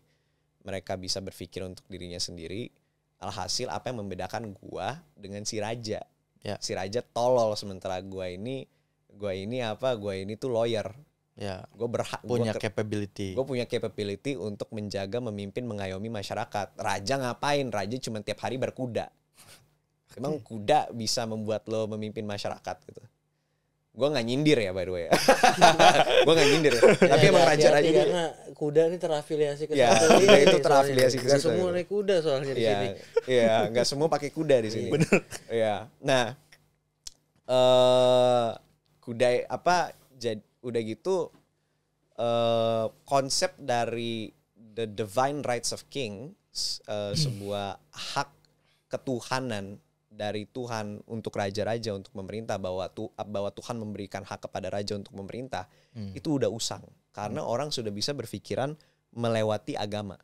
mereka bisa berpikir untuk dirinya sendiri. Alhasil apa yang membedakan gua dengan si raja? Si raja tolol, sementara gua ini tuh lawyer. Gue punya capability. Gue punya capability untuk menjaga, memimpin, mengayomi masyarakat. Raja ngapain? Raja cuma tiap hari berkuda. Emang kuda bisa membuat lo memimpin masyarakat gitu. Gue nggak nyindir ya, by the way. Gue nggak nyindir ya. Tapi emang raja-raja karena kuda ini terafiliasi ke satu. Kuda itu terafiliasi ke situ. Gak semua naik kuda soalnya di sini. Iya, nggak semua pakai kuda di sini. Bener. Iya. Nah, kuda udah gitu konsep dari the divine rights of kings, sebuah hak ketuhanan dari Tuhan untuk raja-raja, untuk pemerintah, bahwa Tuhan memberikan hak kepada raja untuk memerintah, itu udah usang. Karena orang sudah bisa berpikiran melewati agama.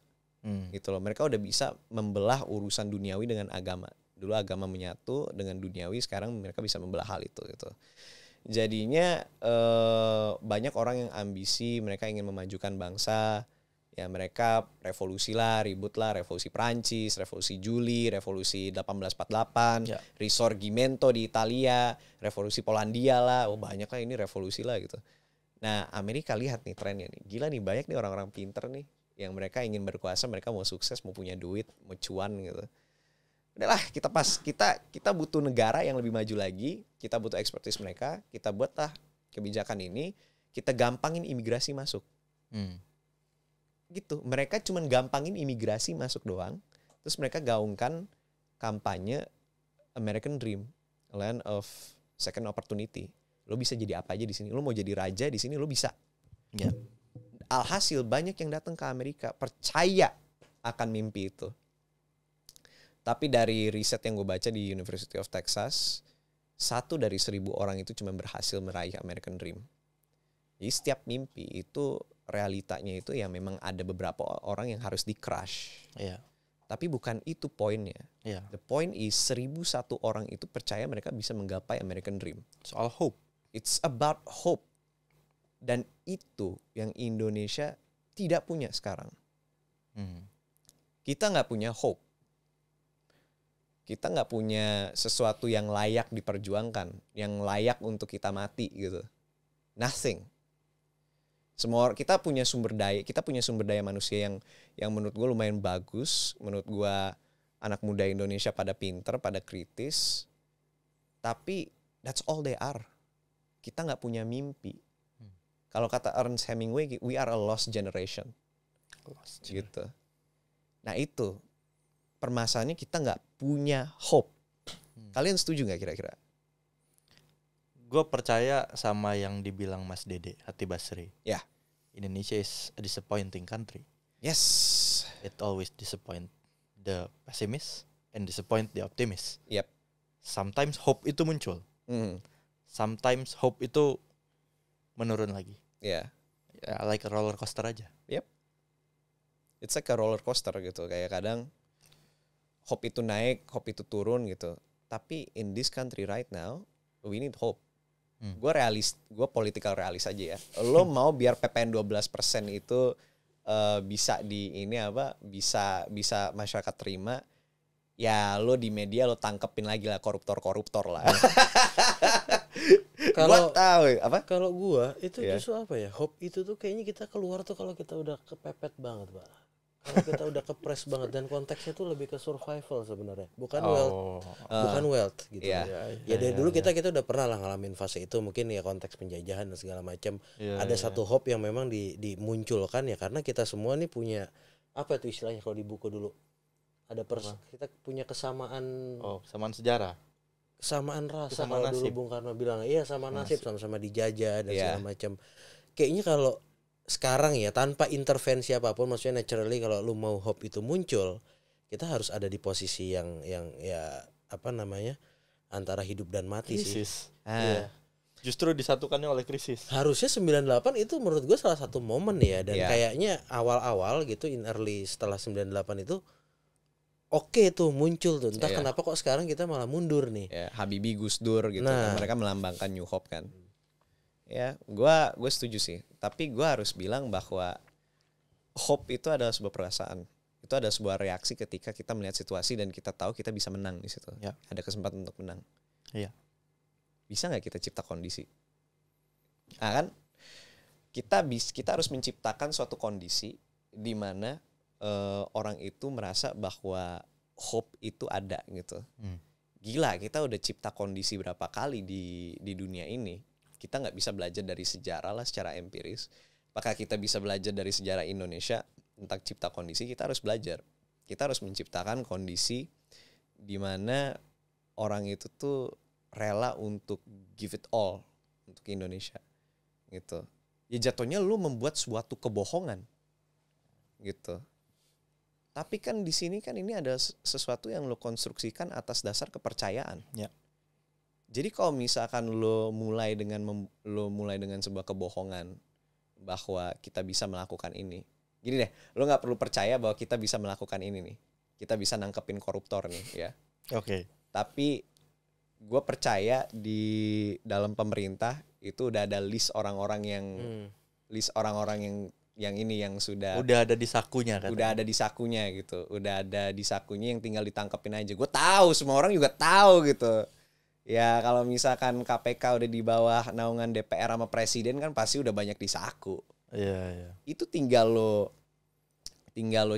Gitu loh. Mereka udah bisa membelah urusan duniawi dengan agama. Dulu agama menyatu dengan duniawi, sekarang mereka bisa membelah hal itu gitu. Jadinya banyak orang yang ambisi, mereka ingin memajukan bangsa. Ya mereka revolusi lah, ribut lah, revolusi Prancis, revolusi Juli, revolusi 1848, Risorgimento di Italia, revolusi Polandia lah, banyak lah ini revolusi lah gitu. Nah Amerika lihat nih trennya nih, gila nih banyak nih orang-orang pinter nih, yang mereka ingin berkuasa, mereka mau sukses, mau punya duit, mau cuan gitu. Udahlah kita butuh negara yang lebih maju lagi, kita butuh ekspertis mereka, kita buatlah kebijakan ini, kita gampangin imigrasi masuk. Gitu. Mereka cuman gampangin imigrasi masuk doang. Terus mereka gaungkan kampanye American Dream, Land of Second Opportunity. Lo bisa jadi apa aja di sini. Lo mau jadi raja di sini lo bisa. Ya. Alhasil banyak yang datang ke Amerika percaya akan mimpi itu. Tapi dari riset yang gue baca di University of Texas, 1 dari 1.000 orang itu cuma berhasil meraih American Dream. Jadi setiap mimpi itu realitanya itu ya memang ada beberapa orang yang harus di-crush. Yeah. Tapi bukan itu poinnya. Yeah. The point is 1.001 orang itu percaya mereka bisa menggapai American Dream. Soal hope. It's about hope. Dan itu yang Indonesia tidak punya sekarang. Kita nggak punya hope. Kita nggak punya sesuatu yang layak diperjuangkan, yang layak untuk kita mati gitu. Nothing. Semua kita punya sumber daya manusia yang menurut gue lumayan bagus. Menurut gue anak muda Indonesia pada pinter, pada kritis. Tapi that's all they are. Kita nggak punya mimpi. Kalau kata Ernest Hemingway, we are a lost generation. Gitu. Nah itu permasalahannya, kita nggak punya hope. Kalian setuju nggak kira-kira? Gue percaya sama yang dibilang Mas Dede Hati Basri. Ya. Yeah. Indonesia is a disappointing country. Yes. It always disappoint the pessimist and disappoint the optimist. Yep. Sometimes hope itu muncul. Sometimes hope itu menurun lagi. Yeah. Like a roller coaster aja. Yep. It's like a roller coaster gitu. Kayak kadang hope itu naik, hope itu turun gitu. Tapi in this country right now, we need hope. Gue political realis aja ya. Lo mau biar PPN 12% itu bisa bisa masyarakat terima, ya lo di media lo tangkepin lagi lah koruptor lah. Kalau tahu apa? Kalau gue itu justru apa ya? Hope itu tuh kayaknya kita keluar tuh kalau kita udah kepepet banget, Pak. Kalau kita udah kepres banget, dan konteksnya tuh lebih ke survival sebenarnya, bukan wealth gitu. Ya dari dulu kita udah pernah lah ngalamin fase itu, mungkin ya konteks penjajahan dan segala macam. Ada satu hope yang memang dimunculkan ya, karena kita semua nih punya apa itu istilahnya kalau di buku dulu, ada kita punya kesamaan sejarah, kesamaan rasa. Kalau dulu Bung Karno bilang iya sama nasib, sama-sama dijajah dan segala macam. Kayaknya kalau sekarang ya, tanpa intervensi apapun, maksudnya naturally kalau lu mau hope itu muncul, kita harus ada di posisi yang ya apa namanya, antara hidup dan mati. Krisis. Iya. Justru disatukannya oleh krisis. Harusnya 98 itu menurut gue salah satu momen ya, dan kayaknya awal-awal gitu, in early setelah 98 itu oke tuh muncul tuh. Entah kenapa kok sekarang kita malah mundur nih. Habibie, Gus Dur gitu. Nah, mereka melambangkan New Hope kan. Ya, gue setuju sih. Tapi gue harus bilang bahwa hope itu adalah sebuah perasaan. Itu ada sebuah reaksi ketika kita melihat situasi dan kita tahu kita bisa menang di situ. Ya. Ada kesempatan untuk menang. Iya. Bisa nggak kita cipta kondisi? Kan? Kita harus menciptakan suatu kondisi di mana orang itu merasa bahwa hope itu ada gitu. Gila, kita udah cipta kondisi berapa kali di dunia ini. Kita nggak bisa belajar dari sejarah lah secara empiris. Apakah kita bisa belajar dari sejarah Indonesia tentang cipta kondisi? Kita harus belajar. Kita harus menciptakan kondisi di mana orang itu tuh rela untuk give it all untuk Indonesia. Gitu. Ya jatuhnya lu membuat suatu kebohongan. Gitu. Tapi kan di sini kan ini ada sesuatu yang lo konstruksikan atas dasar kepercayaan. Ya. Jadi kalau misalkan lo mulai dengan sebuah kebohongan bahwa kita bisa melakukan ini. Gini deh, lo nggak perlu percaya bahwa kita bisa melakukan ini nih. Kita bisa nangkepin koruptor nih, ya. Oke. Tapi gue percaya di dalam pemerintah itu udah ada list orang-orang yang ini yang sudah ada di sakunya kan. Udah ada di sakunya gitu. Udah ada di sakunya yang tinggal ditangkepin aja. Gue tahu, semua orang juga tahu gitu. Ya kalau misalkan KPK udah di bawah naungan DPR sama presiden kan pasti udah banyak di saku. Iya. Itu tinggal lo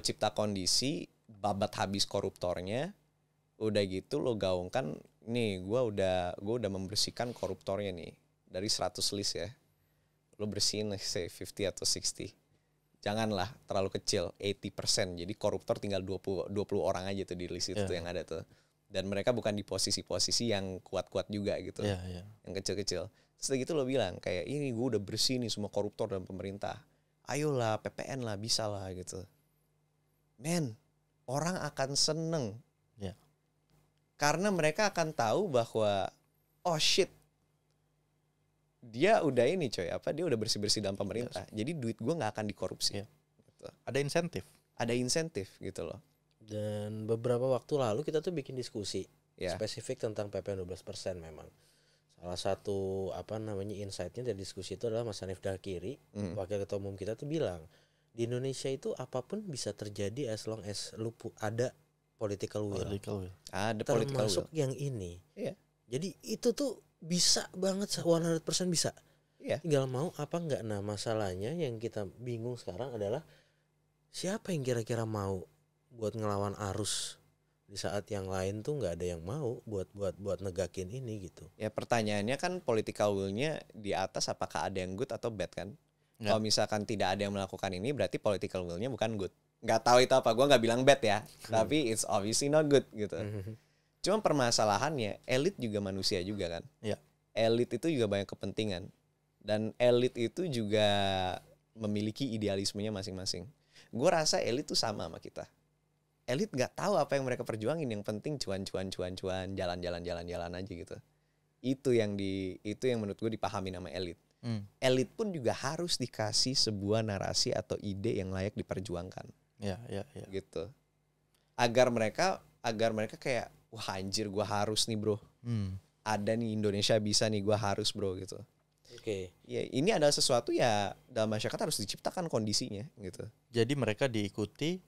cipta kondisi, babat habis koruptornya. Udah gitu lo gaungkan, nih gue udah membersihkan koruptornya nih dari 100 list ya. Lo bersihin say 50 atau 60. Janganlah terlalu kecil, 80%. Jadi koruptor tinggal 20 orang aja tuh di list itu tuh yang ada tuh. Dan mereka bukan di posisi-posisi yang kuat-kuat juga gitu. Yang kecil-kecil. Terus gitu lo bilang kayak ini gue udah bersih nih semua koruptor dalam pemerintah. Ayolah PPN lah, bisa lah gitu. Men, orang akan seneng. Karena mereka akan tahu bahwa oh shit, dia udah ini coy, dia udah bersih-bersih dalam pemerintah. Jadi duit gue nggak akan dikorupsi. Gitu. Ada insentif gitu loh. Dan beberapa waktu lalu kita tuh bikin diskusi spesifik tentang PPN 12% memang. Salah satu insight-nya dari diskusi itu adalah Mas Hanif Dakiri, wakil ketua umum kita tuh bilang, di Indonesia itu apapun bisa terjadi as long as lu ada political will. Ada termasuk yang ini. Iya. Jadi itu tuh bisa banget 100% bisa. Iya. Tinggal mau apa enggak. Nah, masalahnya yang kita bingung sekarang adalah siapa yang kira-kira mau buat ngelawan arus di saat yang lain tuh enggak ada yang mau buat negakin ini gitu. Ya pertanyaannya kan political will-nya di atas apakah ada yang good atau bad kan? Kalau misalkan tidak ada yang melakukan ini berarti political will-nya bukan good. Nggak tahu itu apa, gue nggak bilang bad ya, tapi it's obviously not good gitu. Cuma permasalahannya elit juga manusia juga kan. Elit itu juga banyak kepentingan dan elit itu juga memiliki idealismenya masing-masing. Gue rasa elit tuh sama kita. Elit nggak tahu apa yang mereka perjuangin, yang penting cuan, jalan aja gitu. Itu yang menurut gue dipahami nama elit. Elit pun juga harus dikasih sebuah narasi atau ide yang layak diperjuangkan. Ya. Gitu. Agar mereka kayak wah anjir gue harus nih bro. Ada nih Indonesia bisa nih gue harus bro gitu. Oke. Ya ini adalah sesuatu ya dalam masyarakat harus diciptakan kondisinya gitu. Jadi mereka diikuti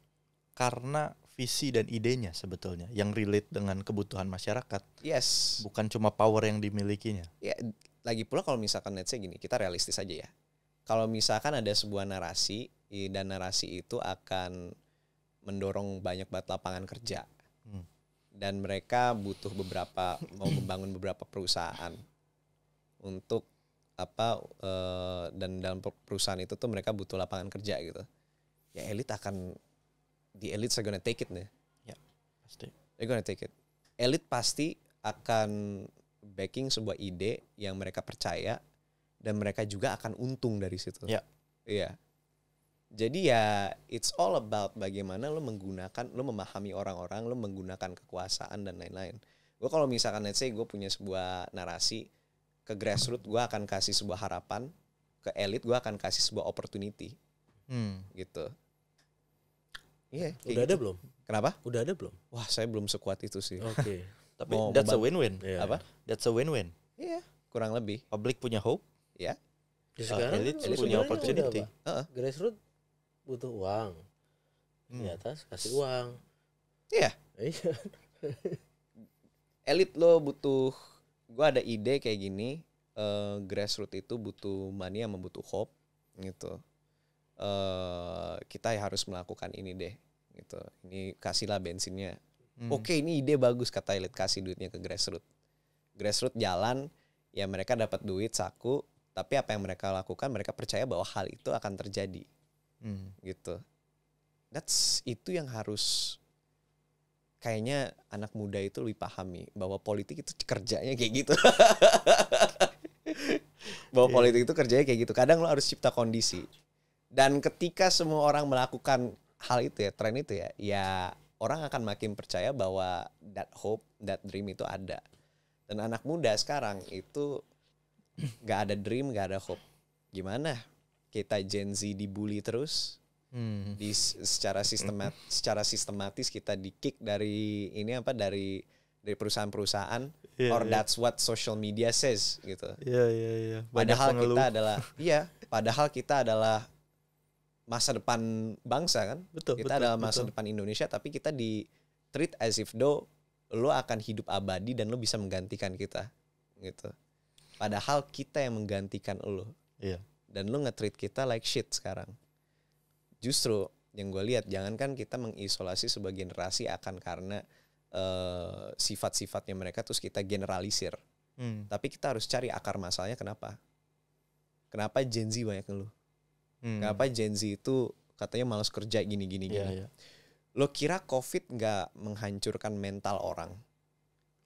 karena visi dan idenya sebetulnya yang relate dengan kebutuhan masyarakat. Yes. Bukan cuma power yang dimilikinya. Ya lagi pula kalau misalkan let's say gini, kita realistis aja ya. Kalau misalkan ada sebuah narasi dan narasi itu akan mendorong banyak banget lapangan kerja. Dan mereka butuh mau membangun beberapa perusahaan untuk dan dalam perusahaan itu tuh mereka butuh lapangan kerja gitu. Ya elit are gonna take it nih. Ya, pasti. They're gonna take it. Elit pasti akan backing sebuah ide yang mereka percaya dan mereka juga akan untung dari situ. Iya. Jadi ya it's all about bagaimana lo memahami orang-orang, lo menggunakan kekuasaan dan lain-lain. Gue kalau misalkan let's say gue punya sebuah narasi, ke grassroots gue akan kasih sebuah harapan, ke elit gue akan kasih sebuah opportunity. Gitu. Iya. Udah ada belum? Kenapa? Udah ada belum? Wah saya belum sekuat itu sih. Oke. Tapi that's a win-win. Apa? That's a win-win. Iya, kurang lebih. Public punya hope. Ya. Sekarang elit punya opportunity. Grassroots butuh uang. Di atas kasih uang. Iya. Elit lo butuh, gue ada ide kayak gini, grassroots itu butuh money sama butuh hope gitu. Kita harus melakukan ini deh gitu. Ini kasihlah bensinnya. Oke, ini ide bagus kata elit, kasih duitnya ke grassroots. Grassroots jalan, ya mereka dapat duit saku, tapi apa yang mereka lakukan, mereka percaya bahwa hal itu akan terjadi. Gitu. Itu yang harus kayaknya anak muda itu lebih pahami bahwa politik itu kerjanya kayak gitu. Bahwa politik itu kerjanya kayak gitu. Kadang lo harus cipta kondisi. Dan ketika semua orang melakukan hal itu ya, tren itu ya orang akan makin percaya bahwa that hope, that dream itu ada. Dan anak muda sekarang itu gak ada dream, gak ada hope. Gimana kita Gen Z dibully terus, secara sistematis kita di-kick dari dari perusahaan-perusahaan, that's what social media says gitu. Padahal kita adalah masa depan bangsa kan. Kita adalah masa depan Indonesia, tapi kita di treat as if though lo akan hidup abadi dan lo bisa menggantikan kita gitu. Padahal kita yang menggantikan lo. Dan lo nge-treat kita like shit sekarang. Justru yang gue lihat, jangankan kita mengisolasi sebuah generasi akan karena sifat-sifatnya mereka terus kita generalisir. Tapi kita harus cari akar masalahnya kenapa. Kenapa Gen Z banyak ngeluh? Kenapa Gen Z itu katanya malas kerja gini. Lo kira COVID nggak menghancurkan mental orang?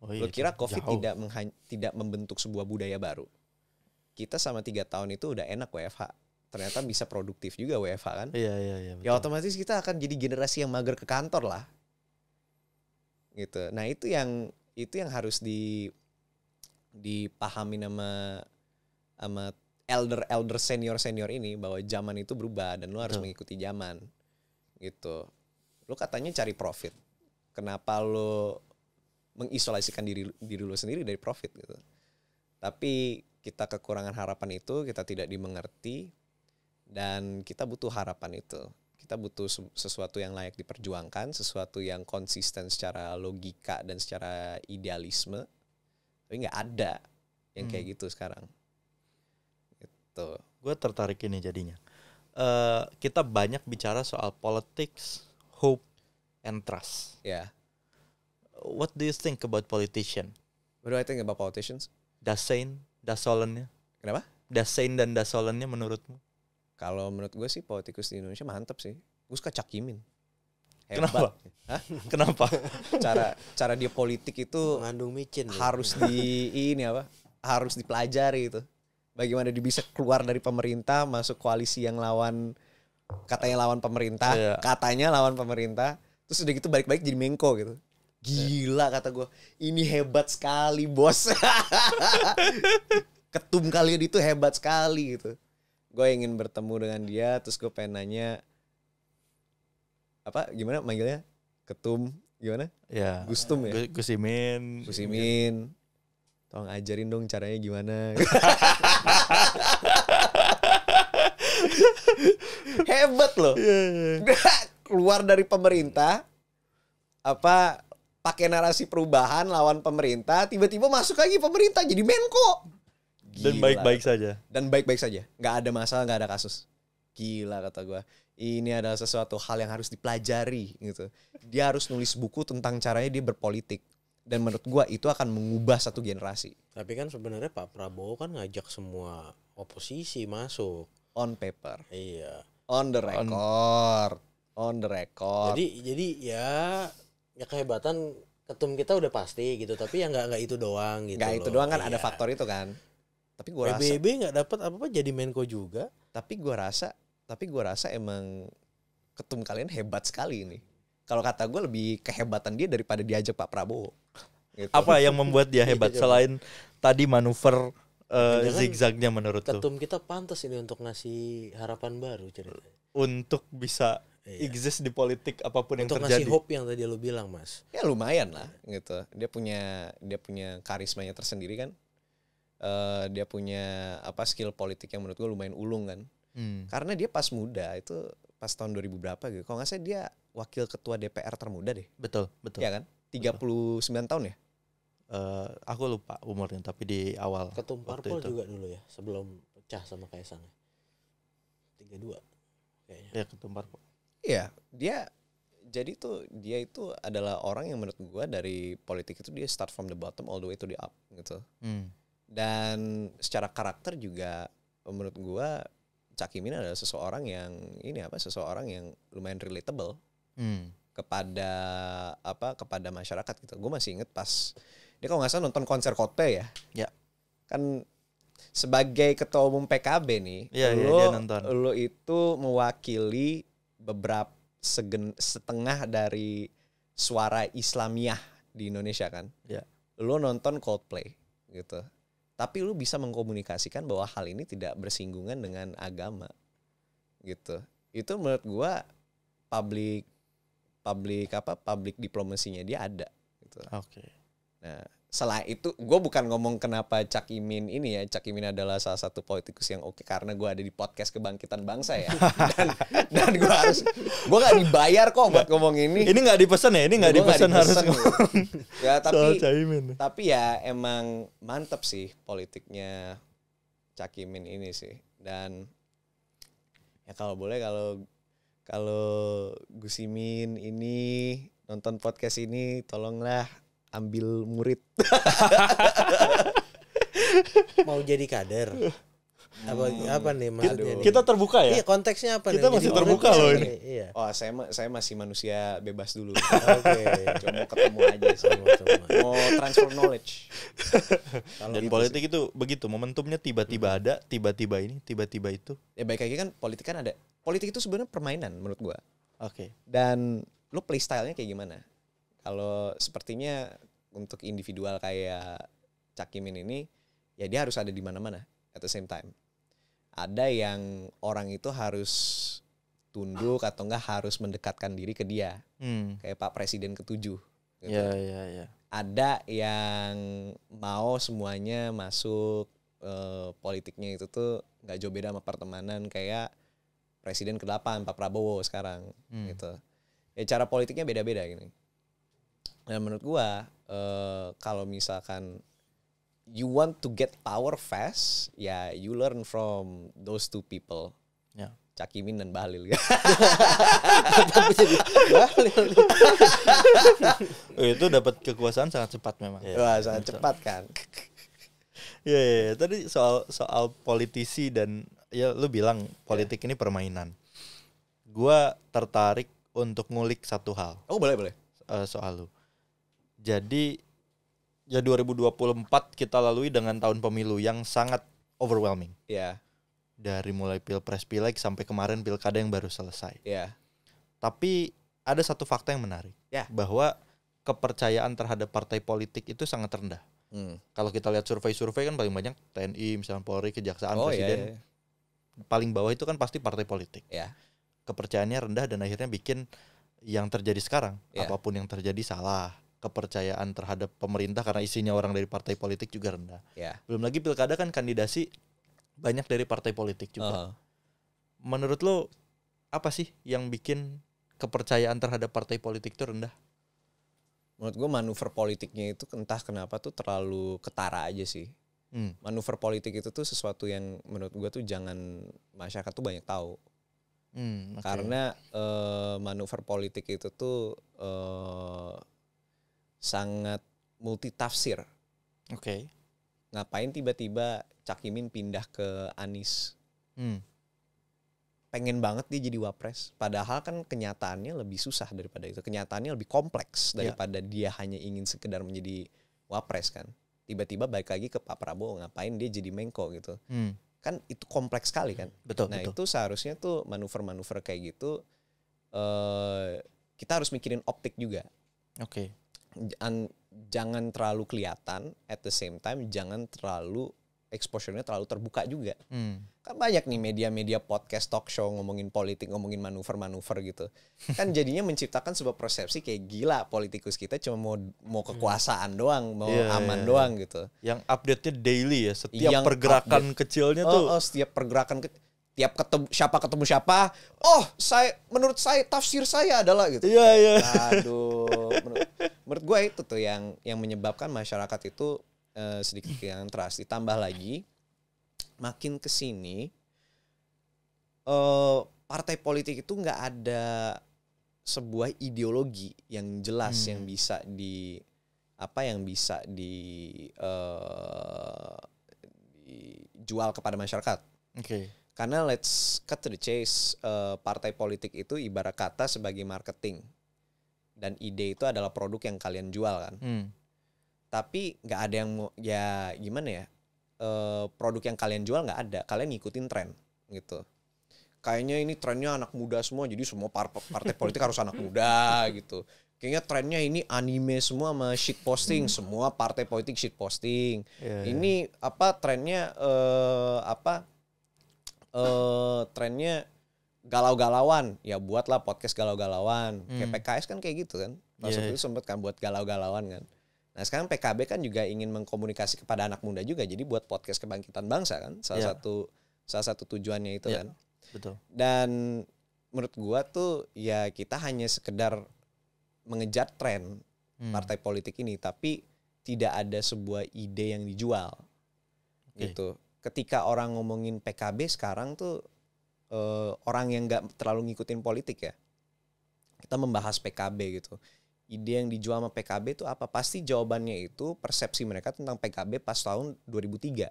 Lo kira COVID tidak membentuk sebuah budaya baru? Kita sama 3 tahun itu udah enak WFH. Ternyata bisa produktif juga WFH kan? Iya. Ya otomatis kita akan jadi generasi yang mager ke kantor lah. Gitu. Nah itu yang harus dipahami sama elder senior ini, bahwa zaman itu berubah dan lo harus mengikuti zaman gitu. Lo katanya cari profit, kenapa lo mengisolasikan diri lo sendiri dari profit gitu? Tapi kita kekurangan harapan itu, kita tidak dimengerti, dan kita butuh harapan itu. Kita butuh sesuatu yang layak diperjuangkan, sesuatu yang konsisten secara logika dan secara idealisme. Tapi nggak ada yang kayak gitu sekarang. Gitu. Gue tertarik ini jadinya. Kita banyak bicara soal politics, hope, and trust. Yeah. What do you think about politician? What do I think about politicians? Dasein, dasolennya. Kenapa? Dasein dan dasolennya menurutmu? Kalau menurut gue sih politikus di Indonesia mantap sih. Gue suka Cak Imin. Hebat. Kenapa? Hah? Kenapa? Cara dia politik itu mengandung micin. Harus harus dipelajari itu. Bagaimana dia bisa keluar dari pemerintah, masuk koalisi yang katanya lawan pemerintah, terus udah gitu balik-balik jadi Menko gitu. Gila kata gue, ini hebat sekali bos. Ketum kalian itu hebat sekali gitu. Gue ingin bertemu dengan dia, terus gue pengen nanya gimana manggilnya? Ketum gimana? Ya. Gustum ya? Gus Imin. Tolong ajarin dong caranya gimana. Hebat loh. Keluar dari pemerintah, pakai narasi perubahan lawan pemerintah, tiba-tiba masuk lagi pemerintah jadi Menko. Gila. Dan baik-baik saja. Nggak ada masalah, nggak ada kasus. Gila kata gue. Ini adalah sesuatu hal yang harus dipelajari gitu. Dia harus nulis buku tentang caranya dia berpolitik. Dan menurut gue itu akan mengubah satu generasi. Tapi kan sebenarnya Pak Prabowo kan ngajak semua oposisi masuk. On paper. Iya. On the record. Jadi ya kehebatan ketum kita udah pasti gitu. Tapi ya nggak itu doang gitu. Nggak itu doang kan, ada faktor itu kan. Tapi gue rasa PBB nggak dapat apa-apa jadi Menko juga. Tapi gue rasa emang ketum kalian hebat sekali ini. Kalau kata gue lebih kehebatan dia daripada diajak Pak Prabowo. Gitu. Apa yang membuat dia hebat selain tadi manuver zigzagnya menurut lu? Ketum kita pantas ini untuk ngasih harapan baru ceritanya. Untuk bisa exist di politik apapun untuk yang terjadi. Untuk ngasih hope yang tadi lu bilang, Mas. Ya lumayan lah gitu. Dia punya karismanya tersendiri kan. Dia punya skill politik yang menurut gue lumayan ulung kan. Karena dia pas muda itu pas tahun 2000 berapa gitu. Kalau nggak salah dia wakil ketua DPR termuda deh. Betul. Ya kan? 39 tahun ya? Aku lupa umurnya tapi di awal. Ketum Parpol juga dulu ya, sebelum pecah sama Kaisang. 32 kayaknya. Ya, Ketum Parpol. Iya, dia itu adalah orang yang menurut gue dari politik itu dia start from the bottom all the way to the up gitu. Dan secara karakter juga menurut gue Cak Imin adalah seseorang yang lumayan relatable kepada masyarakat gitu. Gue masih inget pas dia kalau nggak salah nonton konser Coldplay ya. Ya. Kan sebagai ketua umum PKB nih, lo itu mewakili setengah dari suara Islamiah di Indonesia kan. Ya. Lu nonton Coldplay gitu. Tapi lu bisa mengkomunikasikan bahwa hal ini tidak bersinggungan dengan agama gitu. Itu menurut gua public diplomasinya dia ada gitu. Oke. Nah, setelah itu gue bukan ngomong kenapa Cak Imin ini ya. Cak Imin adalah salah satu politikus yang oke karena gue ada di podcast Kebangkitan Bangsa ya. dan gue gak dibayar kok buat ngomong ini. Ini gak dipesan ya? Ini gak dipesan harus ngomong. Ya tapi ya emang mantep sih politiknya Cak Imin ini sih. Dan ya kalau boleh kalau Gus Imin ini nonton podcast ini tolonglah ambil murid. Mau jadi kader. Apa nih maksudnya? Kita terbuka ya? Iya, konteksnya apa kita nih? Masih terbuka loh ini. Iya. Oh, saya masih manusia bebas dulu. Oke. Cuma mau ketemu aja mau transfer knowledge. Dan politik itu begitu, momentumnya tiba-tiba ada, tiba-tiba ini, tiba-tiba itu. Ya baik lagi kan politik kan ada. Politik itu sebenarnya permainan menurut gua. Oke. Dan lu play style-nya kayak gimana? Kalau sepertinya untuk individual kayak Cak Imin ini, ya dia harus ada di mana-mana at the same time. Ada yang orang itu harus tunduk atau enggak harus mendekatkan diri ke dia. Kayak Pak Presiden ke-7 gitu. Ya. Ada yang mau semuanya masuk politiknya itu tuh enggak jauh beda sama pertemanan kayak Presiden ke-8 Pak Prabowo sekarang gitu. Ya cara politiknya beda-beda gini. Nah menurut gua kalau misalkan you want to get power fast, ya you learn from those two people, ya. Cak Imin dan Bahlil. Itu dapat kekuasaan sangat cepat memang. Wah sangat cepat kan. Ya. Tadi soal politisi dan ya lu bilang politik ini permainan. Gua tertarik untuk ngulik satu hal. Oh boleh. Soal lu. Jadi ya 2024 kita lalui dengan tahun pemilu yang sangat overwhelming. Iya. Dari mulai pilpres pileg sampai kemarin pilkada yang baru selesai. Iya. Tapi ada satu fakta yang menarik. Ya. Bahwa kepercayaan terhadap partai politik itu sangat rendah. Kalau kita lihat survei kan paling banyak TNI, misalnya Polri, Kejaksaan, Presiden. Iya. Paling bawah itu kan pasti partai politik. Iya. Kepercayaannya rendah dan akhirnya bikin yang terjadi sekarang. Ya. Apapun yang terjadi salah. Kepercayaan terhadap pemerintah karena isinya orang dari partai politik juga rendah. Ya. Belum lagi pilkada kan kandidasi banyak dari partai politik juga. Menurut lo apa sih yang bikin kepercayaan terhadap partai politik itu rendah? Menurut gue manuver politiknya itu entah kenapa tuh terlalu ketara aja sih. Manuver politik itu tuh sesuatu yang menurut gue tuh jangan masyarakat tuh banyak tahu. Okay. Karena manuver politik itu tuh sangat multitafsir. Oke. Ngapain tiba-tiba Cak Imin pindah ke Anies? Pengen banget dia jadi wapres. Padahal kan kenyataannya lebih susah daripada itu. Kenyataannya lebih kompleks daripada dia hanya ingin sekedar menjadi wapres kan. Tiba-tiba balik lagi ke Pak Prabowo, ngapain dia jadi Menko gitu. Kan itu kompleks sekali kan. Betul. Itu seharusnya tuh manuver-manuver kayak gitu kita harus mikirin optik juga. Oke. Jangan terlalu kelihatan, at the same time jangan terlalu exposure-nya terlalu terbuka juga. Kan banyak nih media-media podcast, talk show ngomongin politik, ngomongin manuver-manuver gitu. Kan jadinya menciptakan sebuah persepsi kayak gila politikus kita cuma mau kekuasaan doang, mau aman doang gitu. Yang update-nya daily ya, setiap pergerakan kecilnya tuh. Setiap pergerakan tiap ketemu siapa, menurut saya tafsir saya adalah gitu. Iya. Aduh, menurut gue itu tuh yang menyebabkan masyarakat itu sedikit kehilangan trust. Ditambah lagi makin kesini partai politik itu nggak ada sebuah ideologi yang jelas yang bisa dijual kepada masyarakat. Oke. Karena let's cut to the chase, partai politik itu ibarat kata sebagai marketing. Dan ide itu adalah produk yang kalian jual kan. Tapi nggak ada yang mau, ya gimana ya, produk yang kalian jual nggak ada. Kalian ngikutin tren gitu. kayaknya ini trennya anak muda semua, jadi semua partai politik harus anak muda gitu. Kayaknya trennya ini anime semua sama shit posting, semua partai politik shit posting. Ini trennya trennya galau-galauan, ya buatlah podcast galau-galauan. Kayak PKS kan kayak gitu kan. Masuk itu sempet kan buat galau-galauan kan. Nah sekarang PKB kan juga ingin mengkomunikasi kepada anak muda juga, jadi buat podcast Kebangkitan Bangsa kan. Salah satu tujuannya itu kan. Betul. Dan menurut gua tuh ya kita hanya sekedar mengejar tren partai politik ini, tapi tidak ada sebuah ide yang dijual. Gitu. Ketika orang ngomongin PKB sekarang tuh orang yang nggak terlalu ngikutin politik ya, kita membahas PKB gitu. Ide yang dijual sama PKB itu apa? Pasti jawabannya itu persepsi mereka tentang PKB pas tahun 2003.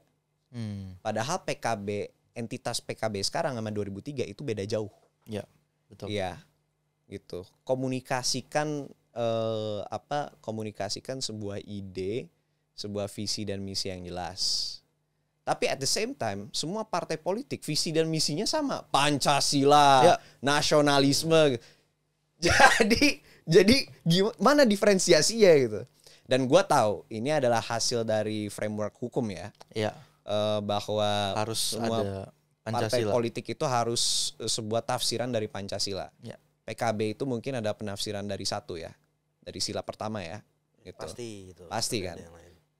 Padahal PKB, entitas PKB sekarang sama 2003 itu beda jauh. Ya, betul. Iya, gitu. Komunikasikan sebuah ide, sebuah visi dan misi yang jelas. Tapi at the same time, semua partai politik visi dan misinya sama, Pancasila, nasionalisme. Jadi gimana diferensiasinya gitu? Dan gue tahu ini adalah hasil dari framework hukum ya. Iya. Bahwa harus semua ada partai politik itu harus sebuah tafsiran dari Pancasila. Ya. PKB itu mungkin ada penafsiran dari satu ya, dari sila pertama ya. Gitu. Pasti itu. Pasti kan.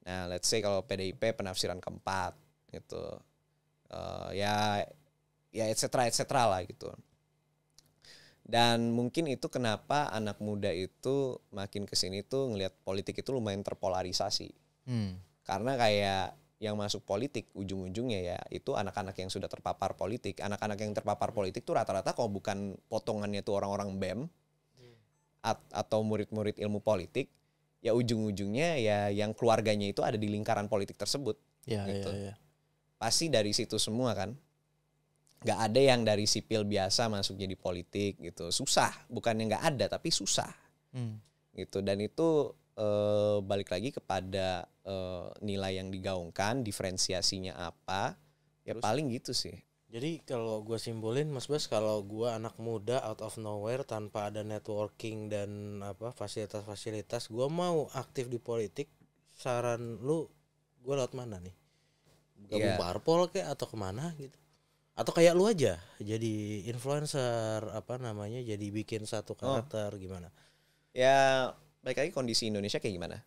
Nah, let's say kalau PDIP penafsiran keempat gitu. Ya et cetera lah gitu. Dan mungkin itu kenapa anak muda itu makin kesini tuh ngelihat politik itu lumayan terpolarisasi. Karena kayak yang masuk politik ujung-ujungnya ya itu anak-anak yang sudah terpapar politik. Anak-anak yang terpapar politik tuh rata-rata kalau bukan potongannya tuh orang-orang BEM atau murid-murid ilmu politik, ya ujung-ujungnya ya yang keluarganya itu ada di lingkaran politik tersebut. Gitu. Pasti dari situ semua kan. Gak ada yang dari sipil biasa masuk jadi politik gitu. Susah, bukannya gak ada tapi susah. Gitu. Dan itu balik lagi kepada nilai yang digaungkan, diferensiasinya apa. Ya terus, paling gitu sih. Jadi kalau gue simpulin Mas Bas, kalau gue anak muda out of nowhere tanpa ada networking dan fasilitas-fasilitas, gue mau aktif di politik, saran lu gue lewat mana nih? Gabung parpol kayak atau kemana gitu? Atau kayak lu aja jadi influencer jadi bikin satu karakter gimana? Ya balik lagi kondisi Indonesia kayak gimana?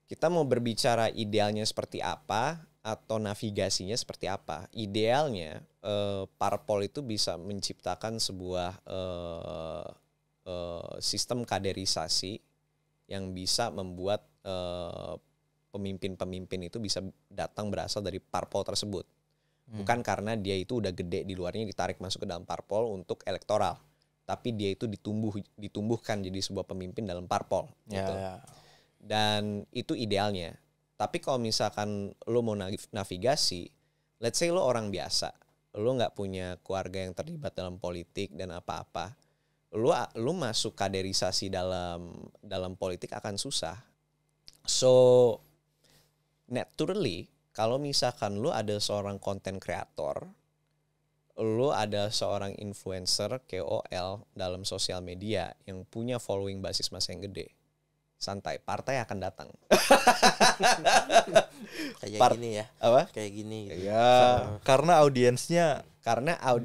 Kita mau berbicara idealnya seperti apa atau navigasinya seperti apa? Idealnya parpol itu bisa menciptakan sebuah sistem kaderisasi yang bisa membuat pemimpin-pemimpin itu bisa datang berasal dari parpol tersebut. Bukan karena dia itu udah gede di luarnya ditarik masuk ke dalam parpol untuk elektoral, tapi dia itu ditumbuhkan jadi sebuah pemimpin dalam parpol gitu. Dan itu idealnya. Tapi kalau misalkan lo mau navigasi, let's say lo orang biasa, lo nggak punya keluarga yang terlibat dalam politik dan apa-apa, lo masuk kaderisasi dalam politik akan susah. So naturally, kalau misalkan lu ada seorang content creator, lu ada seorang influencer KOL dalam sosial media yang punya following basis massa yang gede, santai, partai akan datang. Kayak gini ya. Apa? Kayak gini gitu. Ya, karena audiensnya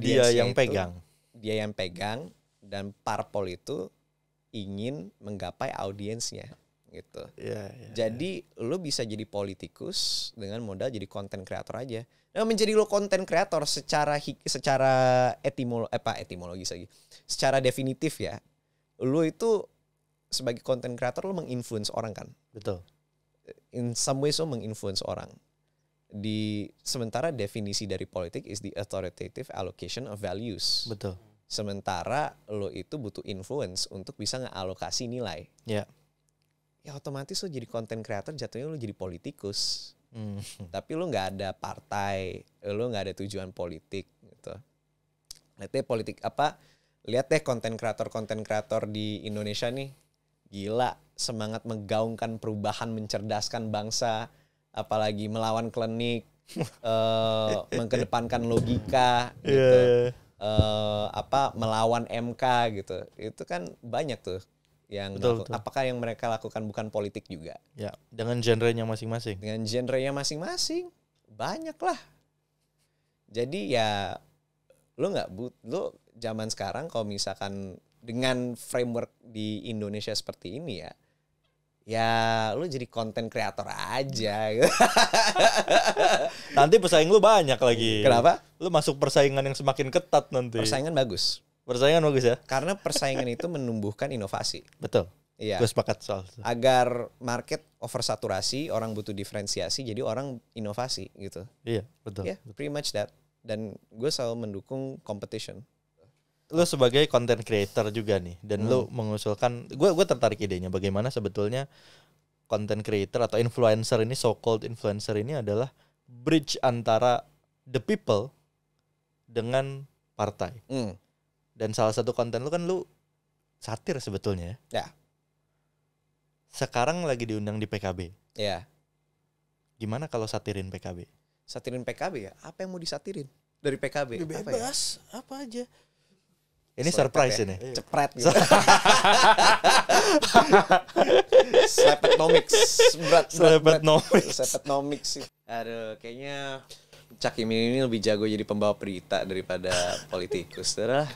dia yang pegang. Dia yang pegang dan parpol itu ingin menggapai audiensnya. Gitu. Jadi lu bisa jadi politikus dengan modal jadi content creator aja. Nah, menjadi lo content creator secara etimologis lagi. Secara definitif ya. Lu itu sebagai content creator lu menginfluence orang kan? Betul. In some ways lu menginfluence orang. Sementara definisi dari politik is the authoritative allocation of values. Betul. Sementara lo itu butuh influence untuk bisa ngealokasi nilai. Ya. Ya otomatis lo jadi content creator jatuhnya lo jadi politikus. Tapi lo nggak ada partai, lo nggak ada tujuan politik gitu. Lihat deh content creator di Indonesia nih, gila semangat menggaungkan perubahan, mencerdaskan bangsa, apalagi melawan klinik, mengedepankan logika gitu. melawan MK gitu. Itu kan banyak tuh yang betul. Apakah yang mereka lakukan bukan politik juga? Ya, dengan genrenya masing-masing. Dengan genrenya masing-masing. Banyak lah. Jadi ya lu zaman sekarang kalau misalkan dengan framework di Indonesia seperti ini ya lu jadi konten kreator aja. Nanti pesaing lu banyak lagi. Kenapa? Lu masuk persaingan yang semakin ketat nanti. Persaingan bagus. Persaingan bagus ya? Karena persaingan itu menumbuhkan inovasi. Betul. Iya. Gue sepakat soal itu. Agar market oversaturasi, orang butuh diferensiasi, jadi orang inovasi gitu. Iya, betul. Ya, pretty much that. Dan gue selalu mendukung competition. Lu sebagai content creator juga nih, dan lu mengusulkan, gue tertarik idenya bagaimana sebetulnya content creator atau influencer ini, so called influencer ini adalah bridge antara the people dengan partai. Dan salah satu konten lu kan lu satir sebetulnya ya. Sekarang lagi diundang di PKB. Ya. Gimana kalau satirin PKB? Satirin PKB ya? Apa yang mau disatirin dari PKB? Bebas, apa aja. Ini surprise ini. Cepret gitu. Slepetnomics. Slepetnomics sih. Aduh, kayaknya Cak Imin ini lebih jago jadi pembawa berita daripada politikus. Terus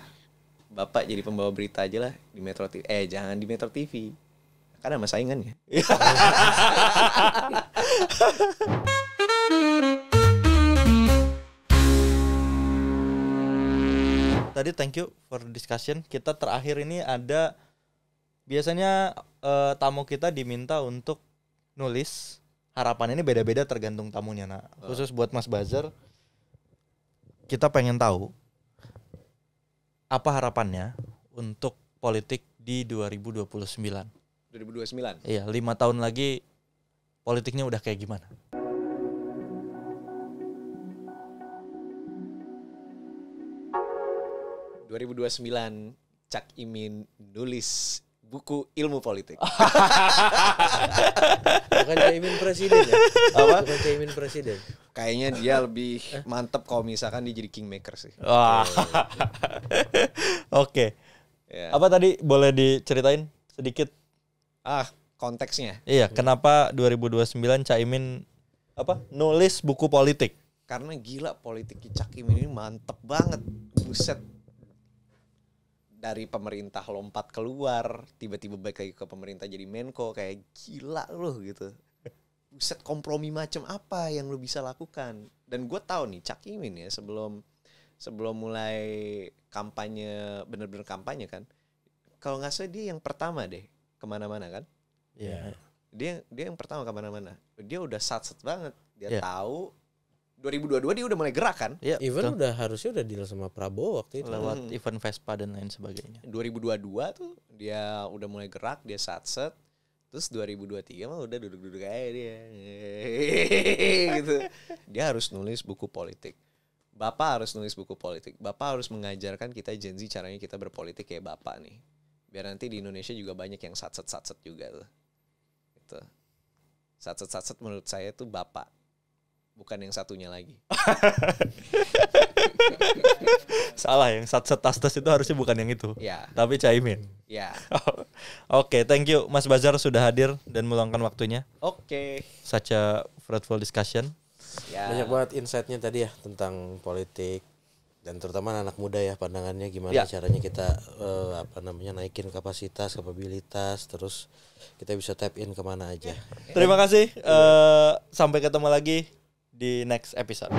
Bapak jadi pembawa berita aja lah di Metro TV. Jangan di Metro TV. Kan ada saingannya. Tadi thank you for the discussion. Kita terakhir ini ada biasanya tamu kita diminta untuk nulis harapan. Ini beda-beda tergantung tamunya. Nah, khusus buat Mas Bazar, kita pengen tahu apa harapannya untuk politik di 2029. 2029? Iya, 5 tahun lagi politiknya udah kayak gimana? ...2029 Cak Imin nulis buku ilmu politik. Bukan Cak Imin presiden ya? Apa? Bukan Cak Imin presiden. Kayaknya dia lebih mantep kalau misalkan dia jadi kingmaker sih. Oke. Ya. Apa tadi boleh diceritain sedikit? Konteksnya. Iya, kenapa 2029 Cak Imin nulis buku politik? Karena gila politik Cak Imin ini mantep banget. Buset. Dari pemerintah lompat keluar, tiba-tiba balik lagi ke pemerintah jadi Menko, kayak gila loh gitu. Buset, kompromi macam apa yang lu bisa lakukan? Dan gue tahu nih Cak Imin ya sebelum mulai kampanye, bener-bener kampanye kan, kalau nggak salah dia yang pertama deh kemana-mana kan? Iya. Yeah. Dia yang pertama kemana-mana. Dia udah satset banget. Dia tahu 2022 dia udah mulai gerak kan? Yeah, even harusnya udah deal sama Prabowo waktu itu. Lewat event Vespa dan lain sebagainya. 2022 tuh dia udah mulai gerak, dia satset. Terus 2023 mah udah duduk-duduk aja dia. Gitu. Dia harus nulis buku politik. Bapak harus nulis buku politik. Bapak harus mengajarkan kita Gen Z caranya kita berpolitik kayak Bapak nih. Biar nanti di Indonesia juga banyak yang satset-satset juga tuh. Gitu. Satset-satset menurut saya tuh Bapak. Bukan yang satunya lagi. Salah, yang satset-tastes itu harusnya bukan yang itu. Ya. Tapi Cak Imin. Ya. Oke, thank you Mas Bazar sudah hadir dan meluangkan waktunya. Oke. Such a fruitful discussion. Ya. Banyak banget insight-nya tadi ya tentang politik dan terutama anak muda ya, pandangannya gimana caranya kita naikin kapasitas, kapabilitas, terus kita bisa tap in kemana aja. Terima kasih. Sampai ketemu lagi di next episode.